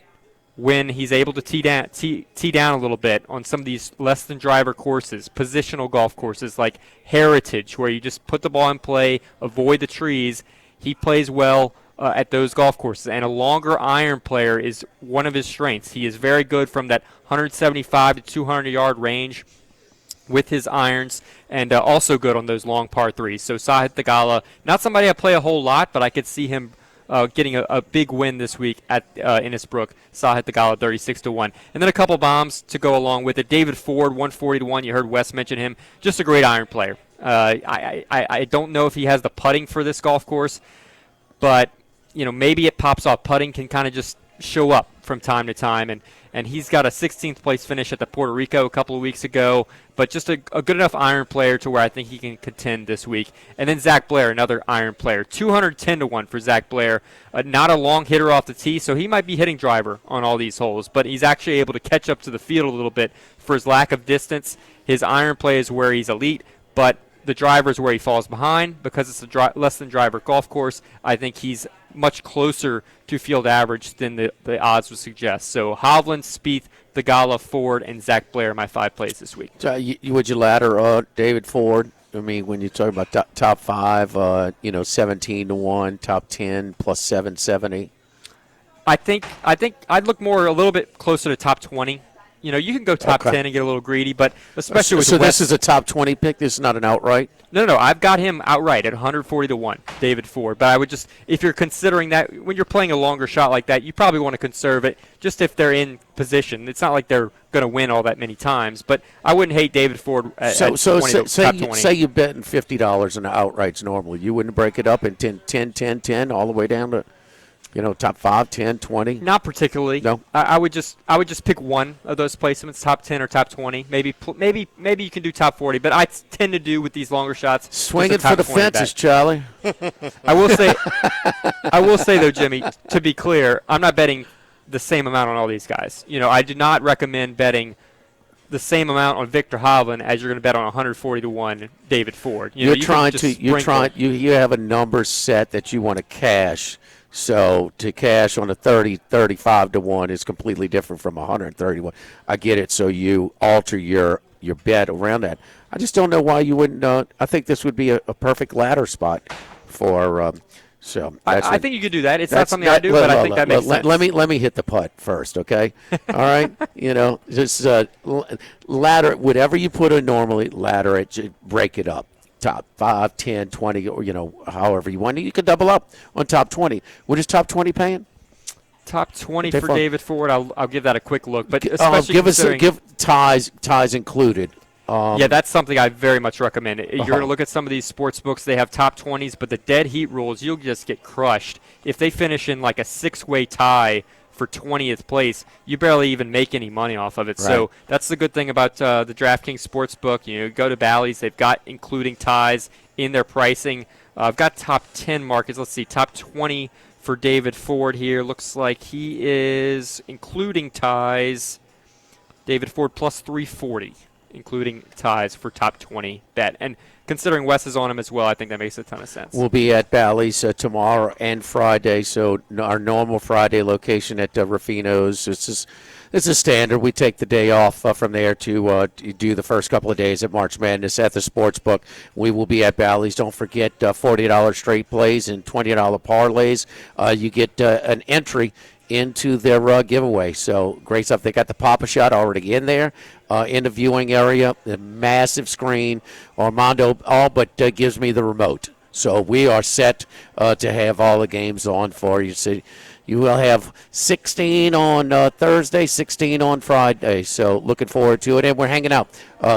when he's able to tee down a little bit on some of these less than driver courses, positional golf courses like Heritage, where you just put the ball in play, avoid the trees, he plays well at those golf courses. And a longer iron player is one of his strengths. He is very good from that 175 to 200-yard range with his irons, and also good on those long par threes. So Sahith Theegala, not somebody I play a whole lot, but I could see him getting a big win this week at Innisbrook. Sahith Theegala 36-1. And then a couple bombs to go along with it. David Ford 140-1. You heard Wes mention him. Just a great iron player. I don't know if he has the putting for this golf course, but maybe it pops off. Putting can kind of just show up from time to time, and he's got a 16th place finish at the Puerto Rico a couple of weeks ago, but just a good enough iron player to where I think he can contend this week. And then Zach Blair, another iron player, 210-1 for Zach Blair. Not a long hitter off the tee, so he might be hitting driver on all these holes, but he's actually able to catch up to the field a little bit for his lack of distance. His iron play is where he's elite, but the driver is where he falls behind. Because it's a less than driver golf course, I think he's much closer to field average than the odds would suggest. So Hovland, Spieth, Theegala, Ford, and Zach Blair are my 5 plays this week. So would you ladder David Ford? I mean, when you talk about top 5, 17-1, top 10 plus 770. I think I'd look a little bit closer to top 20. You can go top 10 and get a little greedy, but especially with this is a top 20 pick. This is not an outright. No. I've got him outright at 140-1, David Ford. But I would just, if you're considering that, when you're playing a longer shot like that, you probably want to conserve it just if they're in position. It's not like they're going to win all that many times, but I wouldn't hate David Ford at 20, top 20. Say you're betting $50 on the outrights normally. You wouldn't break it up in 10, all the way down to top 5, 10, 20? Not particularly. No. I would just pick one of those placements, top 10 or top 20. Maybe you can do top 40, but I tend to do with these longer shots. Swing it for the fences, Charlie. I will say though, Jimmy, to be clear, I'm not betting the same amount on all these guys. I do not recommend betting the same amount on Victor Hovland as you're going to bet on 140-1 David Ford. You have a number set that you want to cash. So to cash on a 35-1 is completely different from 131. I get it. So you alter your bet around that. I just don't know why you wouldn't. I think this would be a perfect ladder spot for. I think you could do that. It's not something I do, but I think that makes sense. Let me hit the putt first, okay? All right. Just ladder whatever you put in normally. Ladder it, break it up. Top 5, 10, 20, or, however you want. You can double up on top 20. What is top 20 paying? Top 20 for David Ford. I'll give that a quick look. But especially give ties included. Yeah, that's something I very much recommend. You're going to look at some of these sports books. They have top 20s, but the dead heat rules, you'll just get crushed. If they finish in like a 6-way tie for 20th place, you barely even make any money off of it. Right. So that's the good thing about the DraftKings Sportsbook. Go to Bally's. They've got including ties in their pricing. I've got top 10 markets. Let's see, top 20 for David Ford here. Looks like he is, including ties, David Ford plus 340, including ties for top 20 bet. And considering Wes is on him as well, I think that makes a ton of sense. We'll be at Bally's tomorrow and Friday, so our normal Friday location at Ruffino's. This is standard. We take the day off from there to do the first couple of days at March Madness at the Sportsbook. We will be at Bally's. Don't forget $40 straight plays and $20 parlays. You get an entry into their giveaway. So great stuff. They got the Papa Shot already in there in the viewing area. The massive screen. Armando all but gives me the remote. So we are set to have all the games on for you. So you will have 16 on Thursday, 16 on Friday. So looking forward to it. And we're hanging out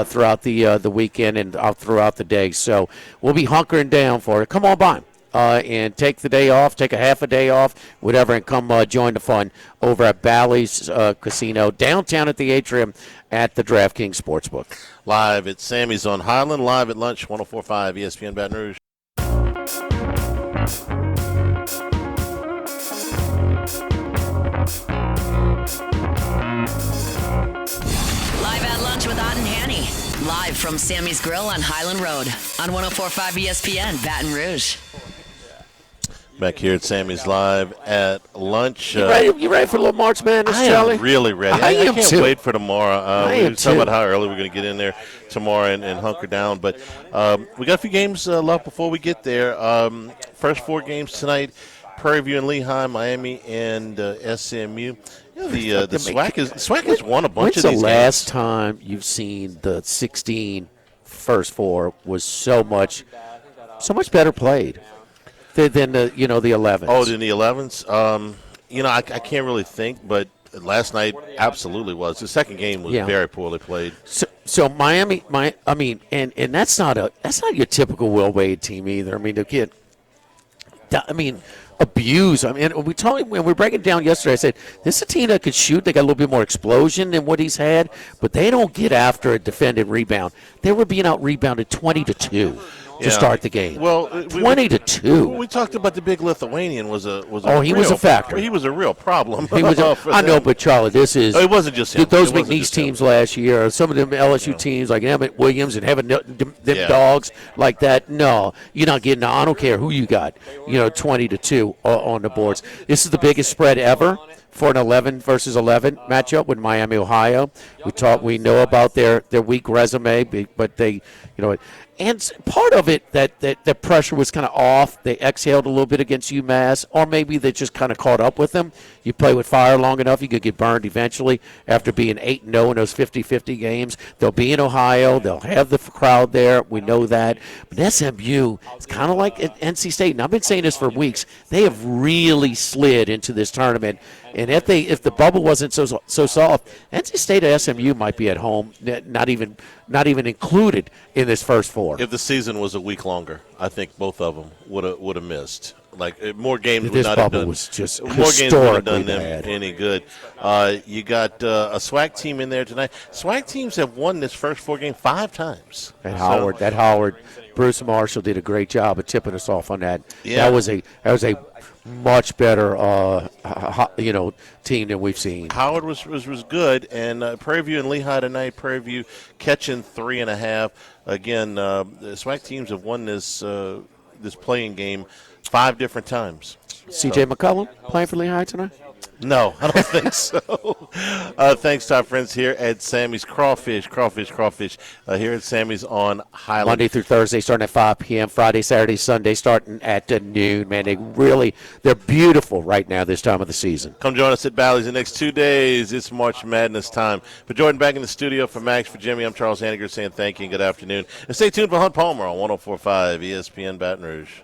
throughout the weekend and throughout the day. So we'll be hunkering down for it. Come on by. and take the day off, take a half a day off, whatever, and come join the fun over at Bally's Casino downtown at the Atrium at the DraftKings Sportsbook. Live at Sammy's on Highland, live at lunch, 104.5 ESPN Baton Rouge. Live at lunch with Ott and Hanny. Live from Sammy's Grill on Highland Road on 104.5 ESPN Baton Rouge. Back here at Sammy's Live at lunch. You ready for a little March Madness, I Charlie? am really ready. I am can't too. wait for tomorrow. I We am were talking too. about how early we're going to get in there tomorrow and hunker down. But we got a few games left before we get there. First 4 games tonight, Prairie View and Lehigh, Miami, and SMU. The SWAC has won a bunch of these When's the last games. time you've seen the 16 first 4 was so much better played than the 11s? Oh, in the 11s? I can't really think, but last night absolutely was. The second game was very poorly played. So Miami, and that's not your typical Will Wade team either. I mean, the kid, abuse. When we were breaking it down yesterday, I said this is a team that could shoot. They got a little bit more explosion than what he's had, but they don't get after a defended rebound. They were being out rebounded 20-2 to start the game. Well, 20-2. We talked about the big Lithuanian was a he was a factor. He was a real problem. He was I know, but Charlie, this is. It wasn't just him. Those It wasn't McNeese just him. teams last year, some of them LSU teams like Emmett Williams and having them Yeah. dogs like that. No, you're not getting. I don't care who you got. 20-2 on the boards. This is the biggest spread ever for an 11 versus 11 matchup with Miami, Ohio. We know about their weak resume, but they, and part of it that pressure was kind of off. They exhaled a little bit against UMass, or maybe they just kind of caught up with them. You play with fire long enough, you could get burned eventually after being 8-0 in those 50-50 games. They'll be in Ohio. They'll have the crowd there. We know that. But SMU, it's kind of like at NC State, and I've been saying this for weeks. They have really slid into this tournament. And if the bubble wasn't so soft, NC State or SMU might be at home, not even included in this first 4. If the season was a week longer, I think both of them would have missed. Like more games This would not have bubble done. was just more games would have done historically them bad. any good. You got a SWAC team in there tonight. SWAC teams have won this first 4 games 5 times. That Howard, Bruce Marshall did a great job of tipping us off on that. Yeah. That was a much better team than we've seen. Howard was good, and Prairie View and Lehigh tonight. Prairie View catching 3.5. Again, the SWAC teams have won this playing game 5 different times. C.J. McCollum playing for Lehigh tonight? No, I don't think so. Thanks to our friends here at Sammy's Crawfish here at Sammy's on Highland. Monday through Thursday starting at 5 p.m. Friday, Saturday, Sunday starting at noon. Man, they're beautiful right now this time of the season. Come join us at Bally's the next 2 days. It's March Madness time. For Jordan back in the studio, for Max, for Jimmy, I'm Charles Hanniger saying thank you and good afternoon. And stay tuned for Hunt Palmer on 104.5 ESPN Baton Rouge.